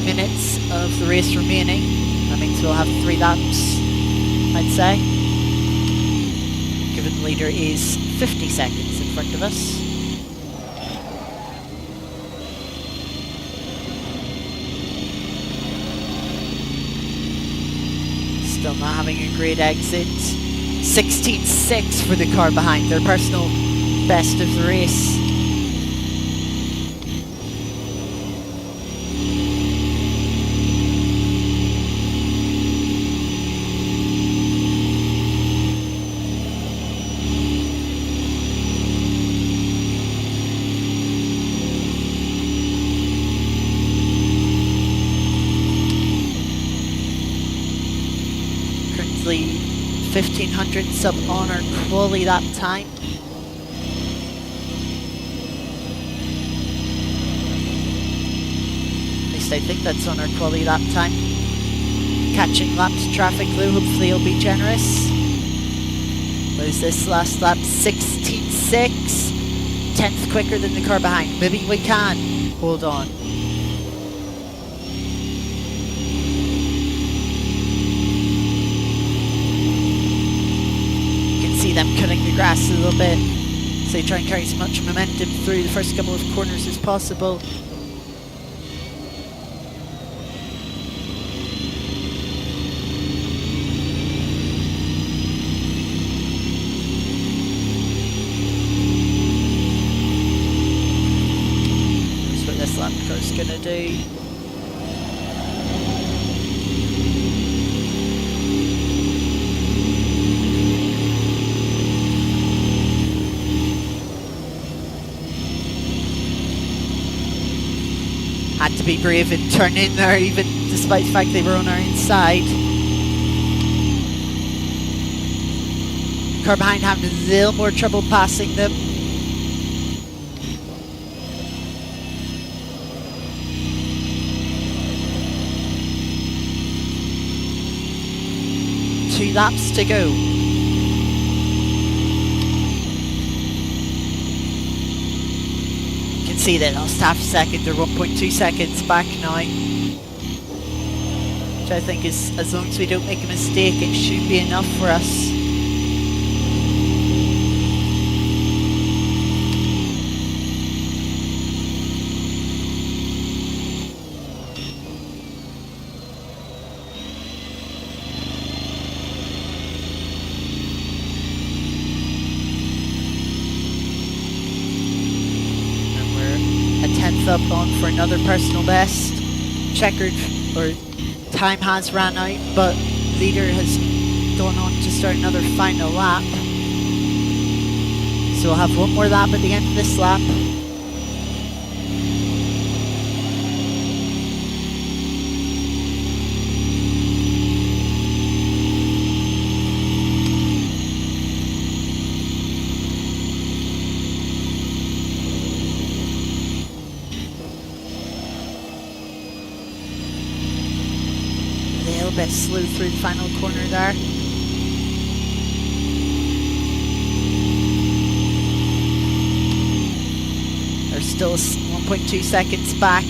Minutes of the race remaining. That means we'll have 3 laps, I'd say. Give given the leader is 50 seconds in front of us. Still not having a great exit. 16.6 for the car behind, their personal best of the race. Currently 1500 sub on our quali lap time. At least I think that's on our quali lap time. Catching laps traffic though, hopefully it'll be generous. What is this last lap? 16.6. 10th quicker than the car behind. Maybe we can hold on. Them cutting the grass a little bit, so they try and carry as much momentum through the first couple of corners as possible. That's what this lap car's gonna do. Had to be brave and turn in there, even despite the fact they were on our inside. Car behind having a little more trouble passing them. Two laps to go. See that lost half a second, they're 1.2 seconds back now, which I think is, as long as we don't make a mistake, it should be enough for us. Up on for another personal best. Checkered, or time has ran out, but leader has gone on to start another final lap. So we'll have one more lap at the end of this lap. Bit slow through the final corner there. They're still 1.2 seconds back.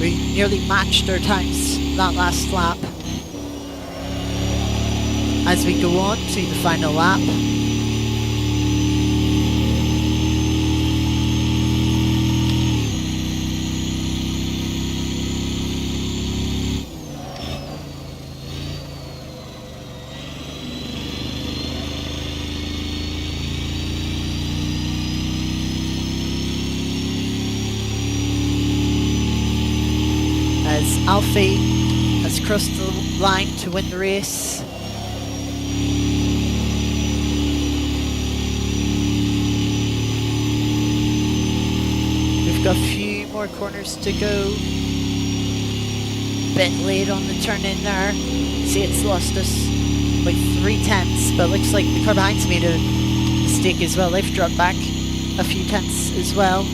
We nearly matched our times that last lap. As we go on to the final lap. As Alfie has crossed the line to win the race. We've got a few more corners to go. Bit late on the turn in there. See, it's lost us by 3/10, but looks like the car behind's made a mistake as well. They've dropped back a few tenths as well.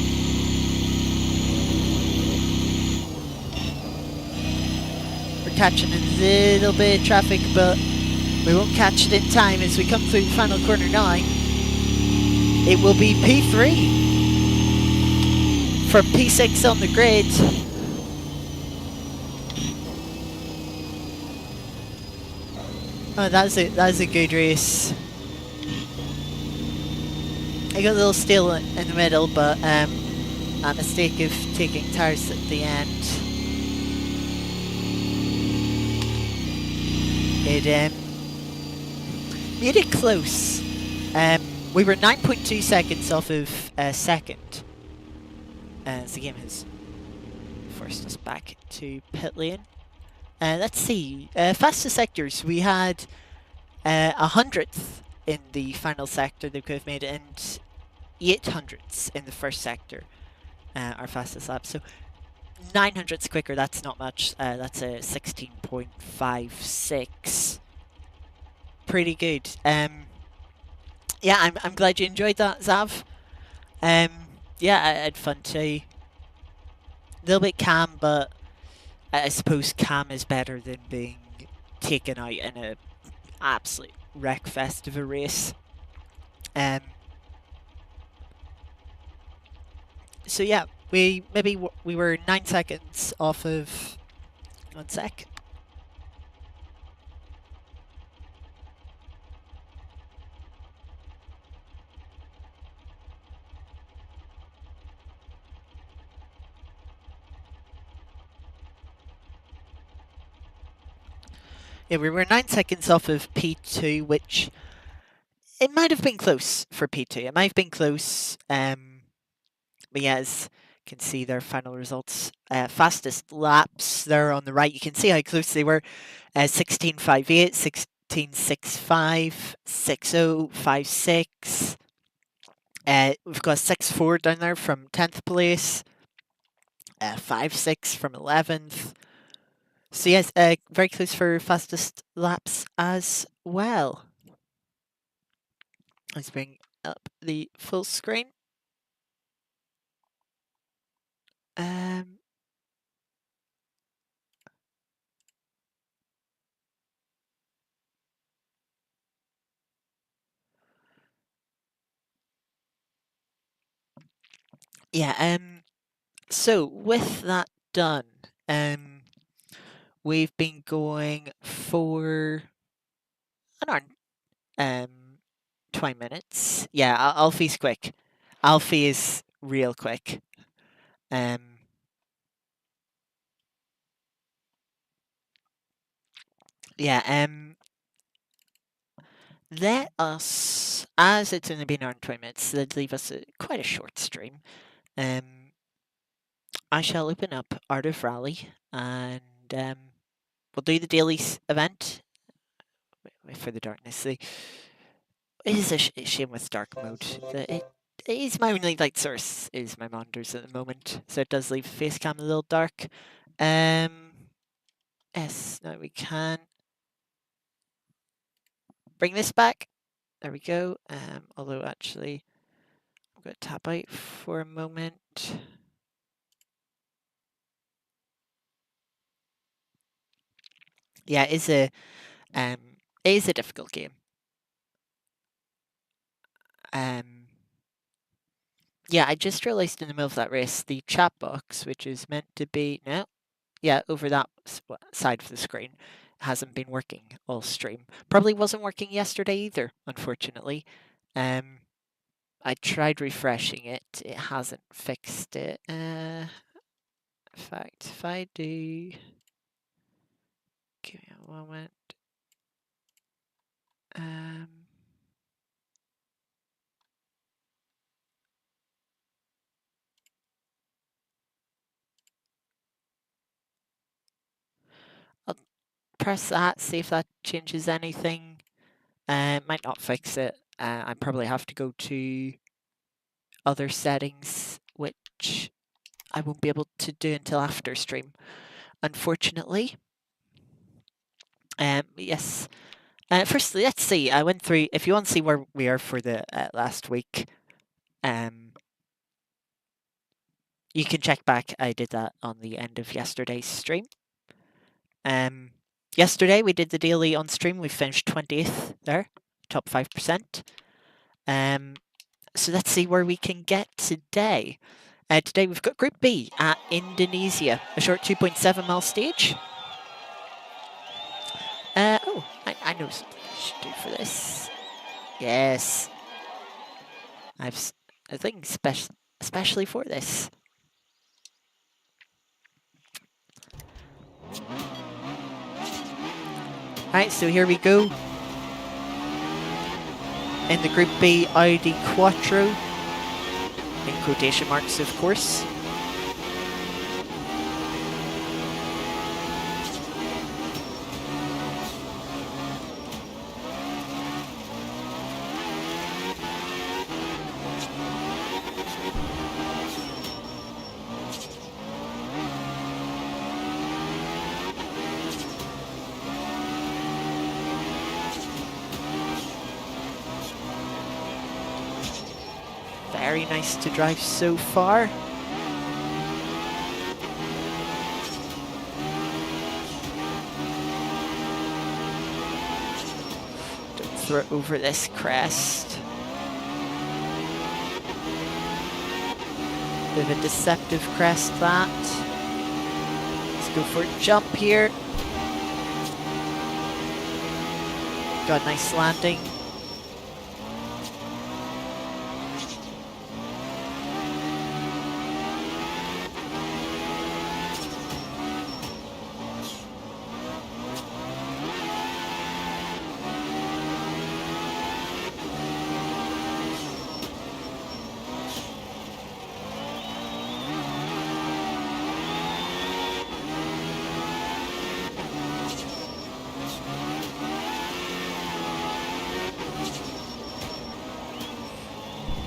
Catching a little bit of traffic, but we won't catch it in time as we come through the final corner now. It will be P3 for P6 on the grid. Oh, that was a good race. I got a little steel in the middle, but a mistake of taking tires at the end. It made it close. We were 9.2 seconds off of second. As the game has forced us back to pit lane. Let's see. Fastest sectors. We had 100th in the final sector that could have made it, and 800ths in the first sector. Our fastest lap. So 900ths quicker. That's not much. That's a 16.56. Pretty good. Yeah, I'm glad you enjoyed that, Zav. Yeah, I had fun too. A little bit calm, but I suppose calm is better than being taken out in a absolute wreckfest of a race. So yeah, we were 9 seconds off of 1 sec. Yeah, we were 9 seconds off of P2, which it might have been close for P2. It might have been close. But yeah, as you can see their final results. Fastest laps there on the right. You can see how close they were. 16.58, 16.65, 60.56. We've got 6.4 down there from 10th place. 5.6 from 11th. So yes, very close for fastest laps as well. Let's bring up the full screen. Yeah, so with that done, we've been going for an hour, 20 minutes. Yeah, Alfie's quick. Alfie is real quick. Yeah, let us, as it's only been an hour and 20 minutes, that'd leave us quite a short stream. I shall open up Art of Rally and we'll do the daily event. Wait for the darkness. It is a shame with dark mode. It is my only light source, is my monitors at the moment, so it does leave Facecam a little dark. Yes, now we can bring this back. There we go. Although actually, I'm going to tap out for a moment. Yeah, it is a difficult game. Yeah, I just realised in the middle of that race, the chat box, which is meant to be no, yeah, over that side of the screen, hasn't been working all stream. Probably wasn't working yesterday either, unfortunately. I tried refreshing it; it hasn't fixed it. In fact, if I do, give me a moment. I'll press that, see if that changes anything. Might not fix it. I probably have to go to other settings, which I won't be able to do until after stream, unfortunately. Yes. Firstly, let's see. I went through. If you want to see where we are for the last week, you can check back. I did that on the end of yesterday's stream. Yesterday we did the daily on stream. We finished 20th there, top 5%. So let's see where we can get today. Today we've got Group B at Indonesia, a short 2.7 mile stage. Oh, I know something I should do for this. Yes. I think especially for this. Alright, so here we go. In the Group B Audi Quattro, in quotation marks of course. Very nice to drive so far. Don't throw over this crest. Bit of a deceptive crest that. Let's go for a jump here. Got a nice landing.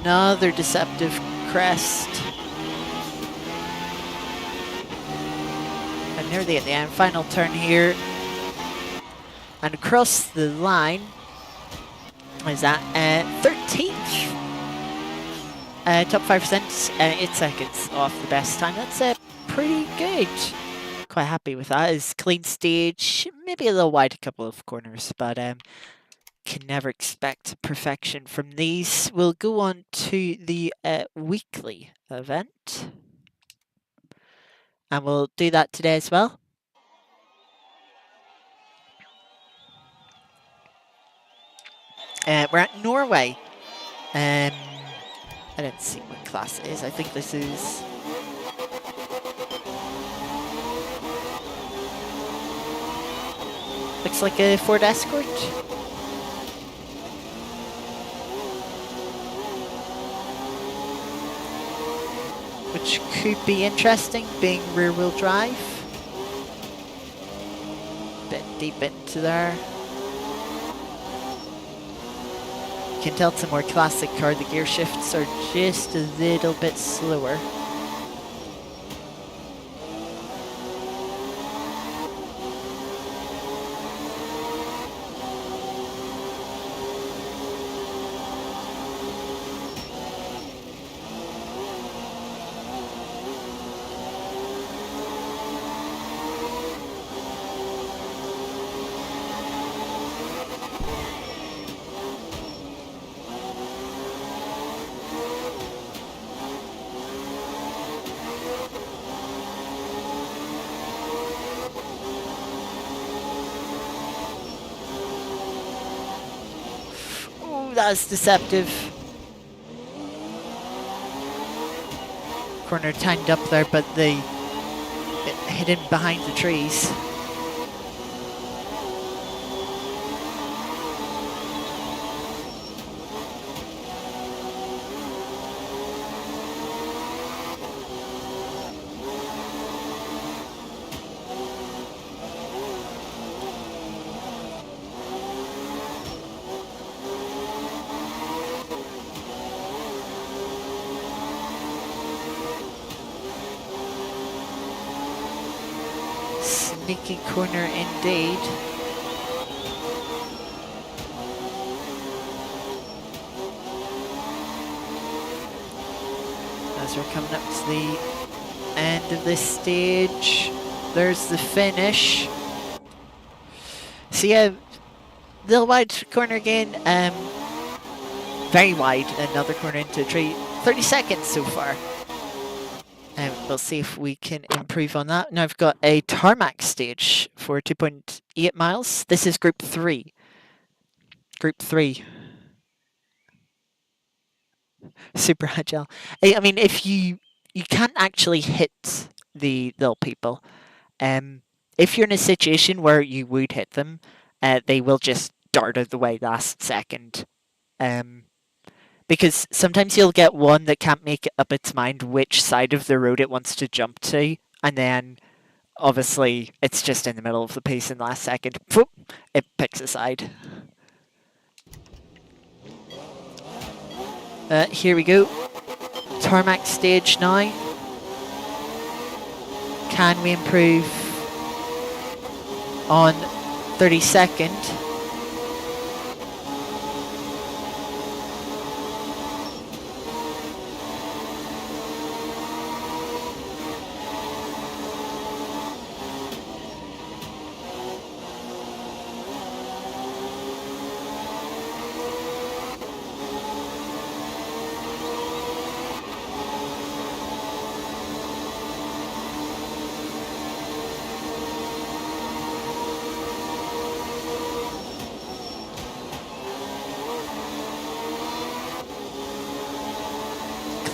Another deceptive crest. And nearly at the end, final turn here. And across the line is at 13th. Top 5%, 8 seconds off the best time. That's pretty good. Quite happy with that. It's clean stage, maybe a little wide a couple of corners, but can never expect perfection from these. We'll go on to the weekly event. And we'll do that today as well. We're at Norway. I didn't see what class it is. I think this is... looks like a Ford Escort. Which could be interesting, being rear-wheel drive. Bit deep into there. You can tell it's a more classic car. The gear shifts are just a little bit slower. That's deceptive. Corner timed up there, but they hidden behind the trees. Sneaky corner indeed. As we're coming up to the end of this stage, there's the finish. So yeah, little wide corner again, very wide, another corner into a tree. 30 seconds so far. We'll see if we can improve on that. Now I've got a tarmac stage for 2.8 miles. This is Group 3. Group 3. super agile. I mean, if you can't actually hit the little people. If you're in a situation where you would hit them, they will just dart out of the way last second. Um, because sometimes you'll get one that can't make up its mind which side of the road it wants to jump to, and then obviously it's just in the middle of the piece in the last second. Poof, it picks a side. Here we go. Tarmac stage now. Can we improve on 32nd?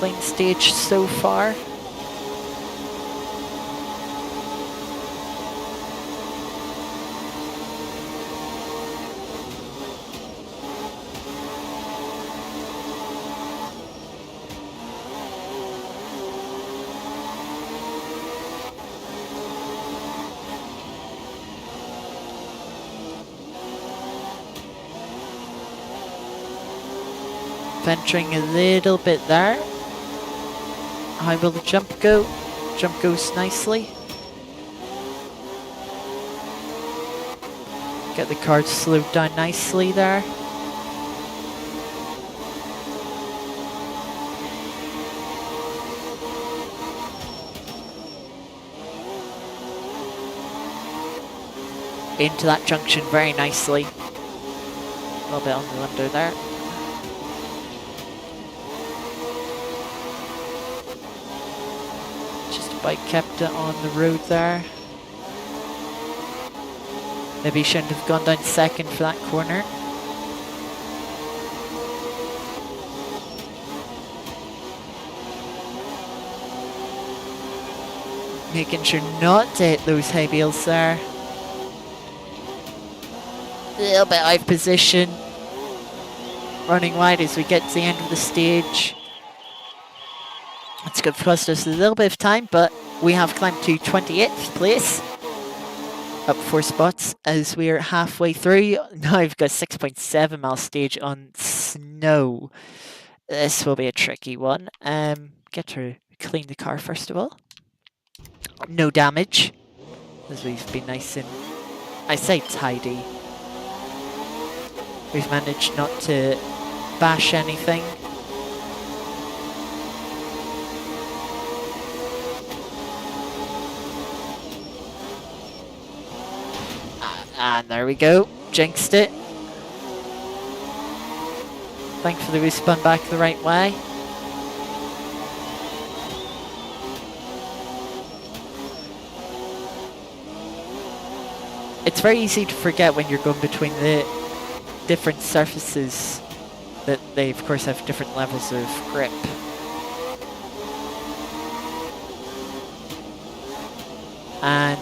Clean stage so far. Venturing a little bit there. How will the jump go? Jump goes nicely. Get the car slowed down nicely there. Into that junction very nicely. A little bit on the under there. Bike kept it on the road there. Maybe shouldn't have gone down second for that corner. Making sure not to hit those high wheels there. A little bit out of position. Running wide as we get to the end of the stage. It's going to cost us a little bit of time, but we have climbed to 28th place. Up 4 spots as we're halfway through. Now we've got a 6.7 mile stage on snow. This will be a tricky one. Get to clean the car first of all. No damage, as we've been nice and, I say tidy. We've managed not to bash anything. And there we go, jinxed it. Thankfully we spun back the right way. It's very easy to forget when you're going between the different surfaces that they of course have different levels of grip. And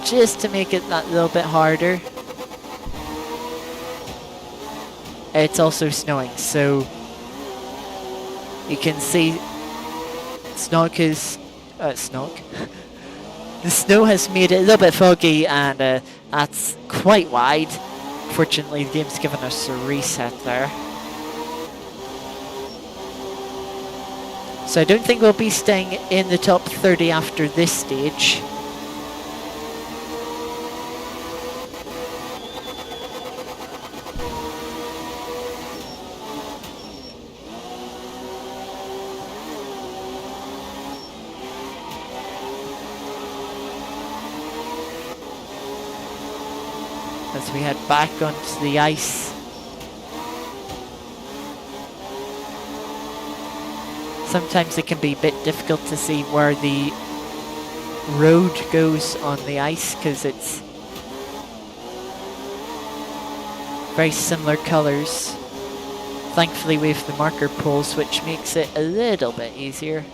just to make it that little bit harder, it's also snowing, so you can see Snog is the snow has made it a little bit foggy, and that's quite wide. Fortunately, the game's given us a reset there. So I don't think we'll be staying in the top 30 after this stage. As we head back onto the ice. Sometimes it can be a bit difficult to see where the road goes on the ice because it's very similar colours. Thankfully we have the marker poles, which makes it a little bit easier.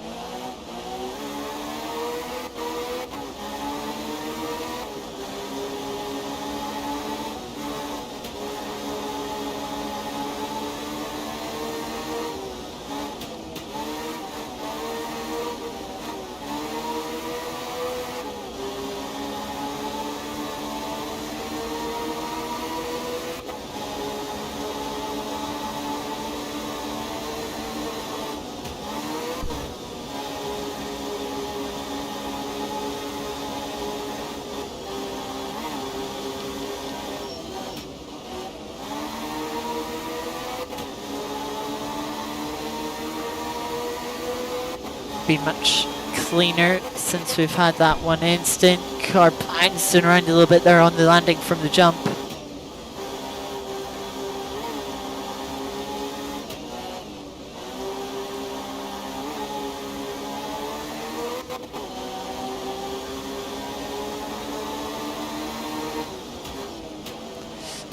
Been much cleaner since we've had that one instant. Car bouncing around a little bit there on the landing from the jump.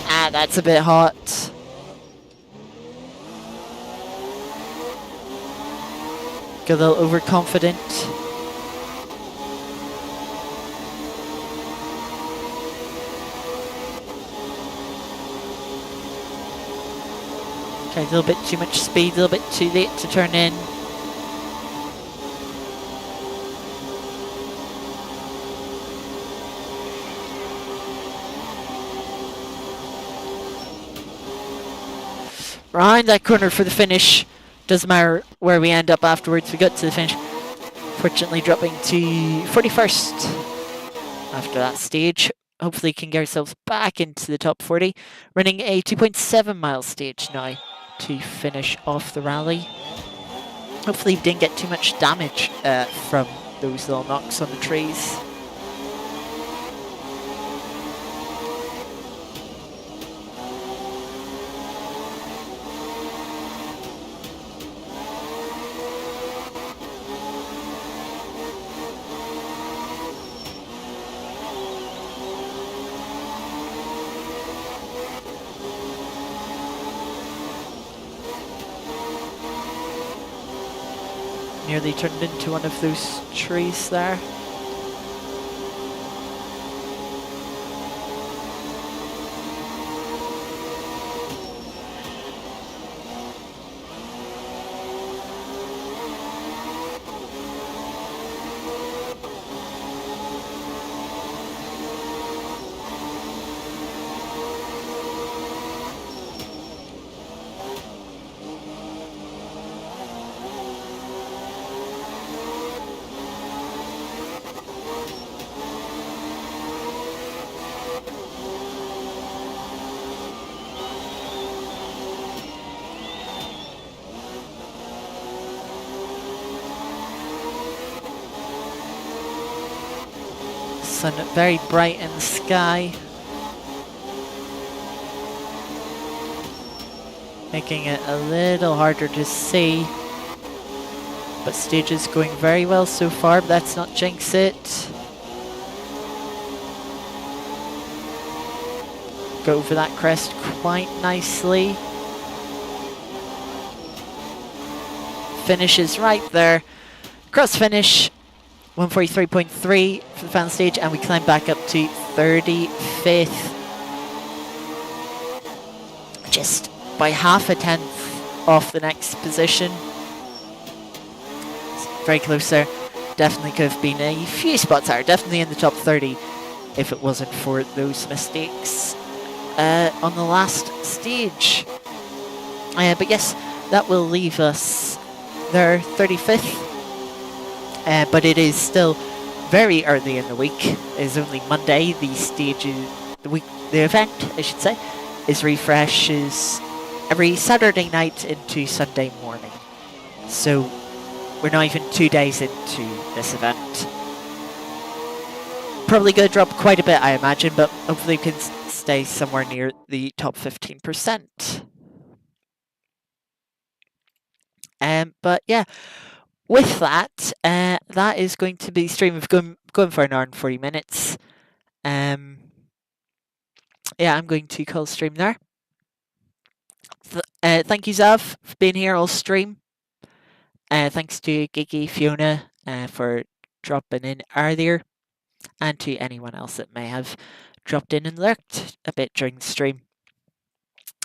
Ah, that's a bit hot. Got a little overconfident. Okay, a little bit too much speed, a little bit too late to turn in. Round that corner for the finish. Doesn't matter where we end up afterwards, we got to the finish. Fortunately dropping to 41st after that stage. Hopefully can get ourselves back into the top 40. Running a 2.7 mile stage now to finish off the rally. Hopefully we didn't get too much damage from those little knocks on the trees. Nearly turned into one of those trees there. Sun very bright in the sky, making it a little harder to see. But stage is going very well so far, but let's not jinx it. Go over that crest quite nicely. Finish is right there. Cross finish. 143.3 for the final stage, and we climb back up to 35th. Just by half a tenth off the next position. It's very close there. Definitely could have been a few spots higher. Definitely in the top 30 if it wasn't for those mistakes on the last stage. But yes, that will leave us there, 35th. But it is still very early in the week. It is only Monday. The stage is the event, I should say, is refreshes every Saturday night into Sunday morning. So we're not even 2 days into this event. Probably going to drop quite a bit, I imagine, but hopefully we can stay somewhere near the top 15%. But yeah. With that, that is going to be stream. We've gone for an hour and 40 minutes. Yeah, I'm going to call stream there. Thank you, Zav, for being here all stream. Thanks to Gigi, Fiona, for dropping in earlier, and to anyone else that may have dropped in and lurked a bit during the stream.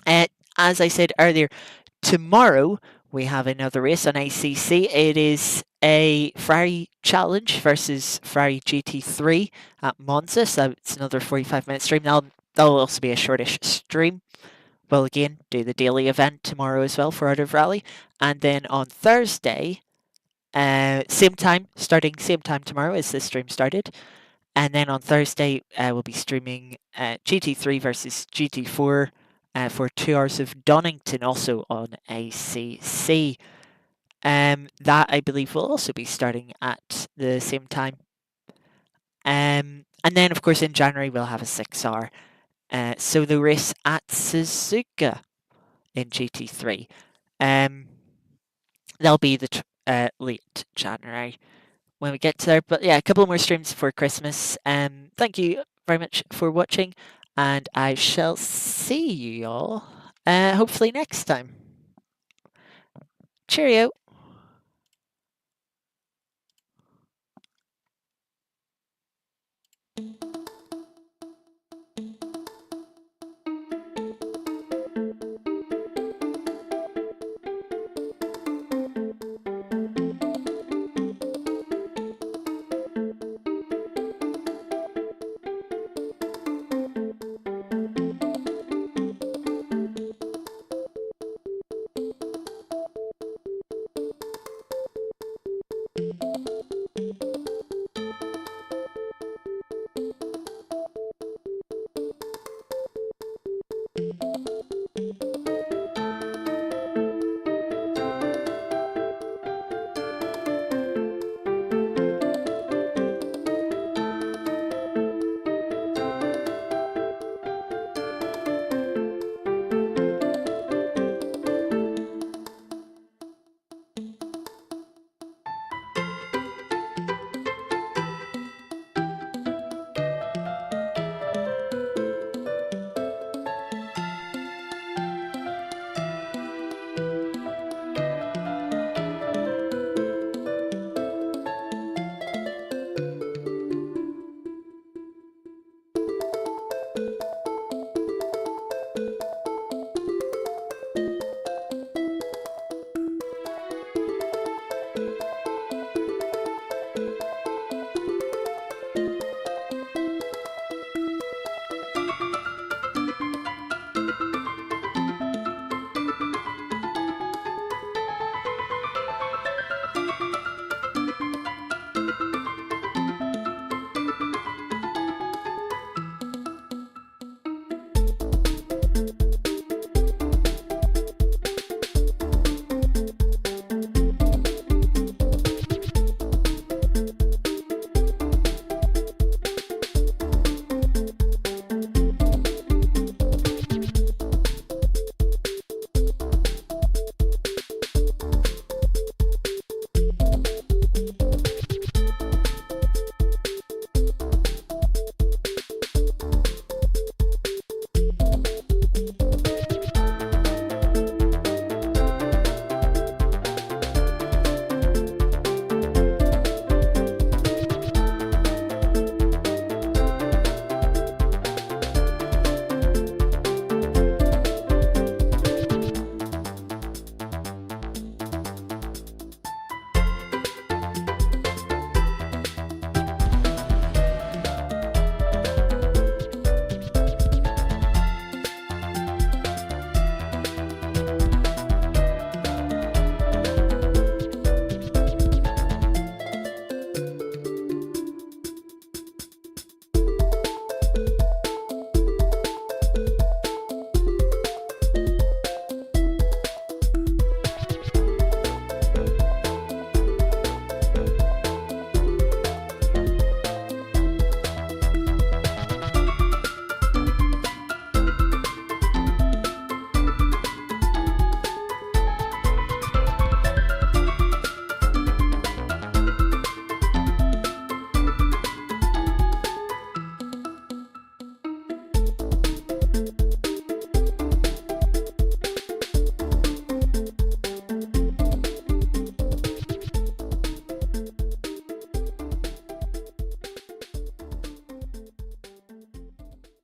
Uh, as I said earlier, tomorrow we have another race on ACC. It is a Ferrari Challenge versus Ferrari GT3 at Monza, so it's another 45-minute stream. That'll also be a shortish stream. We'll again do the daily event tomorrow as well for Art of Rally. And then on Thursday, same time, starting same time tomorrow as the stream started. And then on Thursday, we'll be streaming GT3 versus GT4 for 2 hours of Donington, also on ACC. That, I believe, will also be starting at the same time. And then, of course, in January, we'll have a 6-hour solo race at Suzuka in GT3. That'll be the late January when we get to there. But yeah, a couple more streams before Christmas. Thank you very much for watching, and I shall see you all hopefully next time. Cheerio.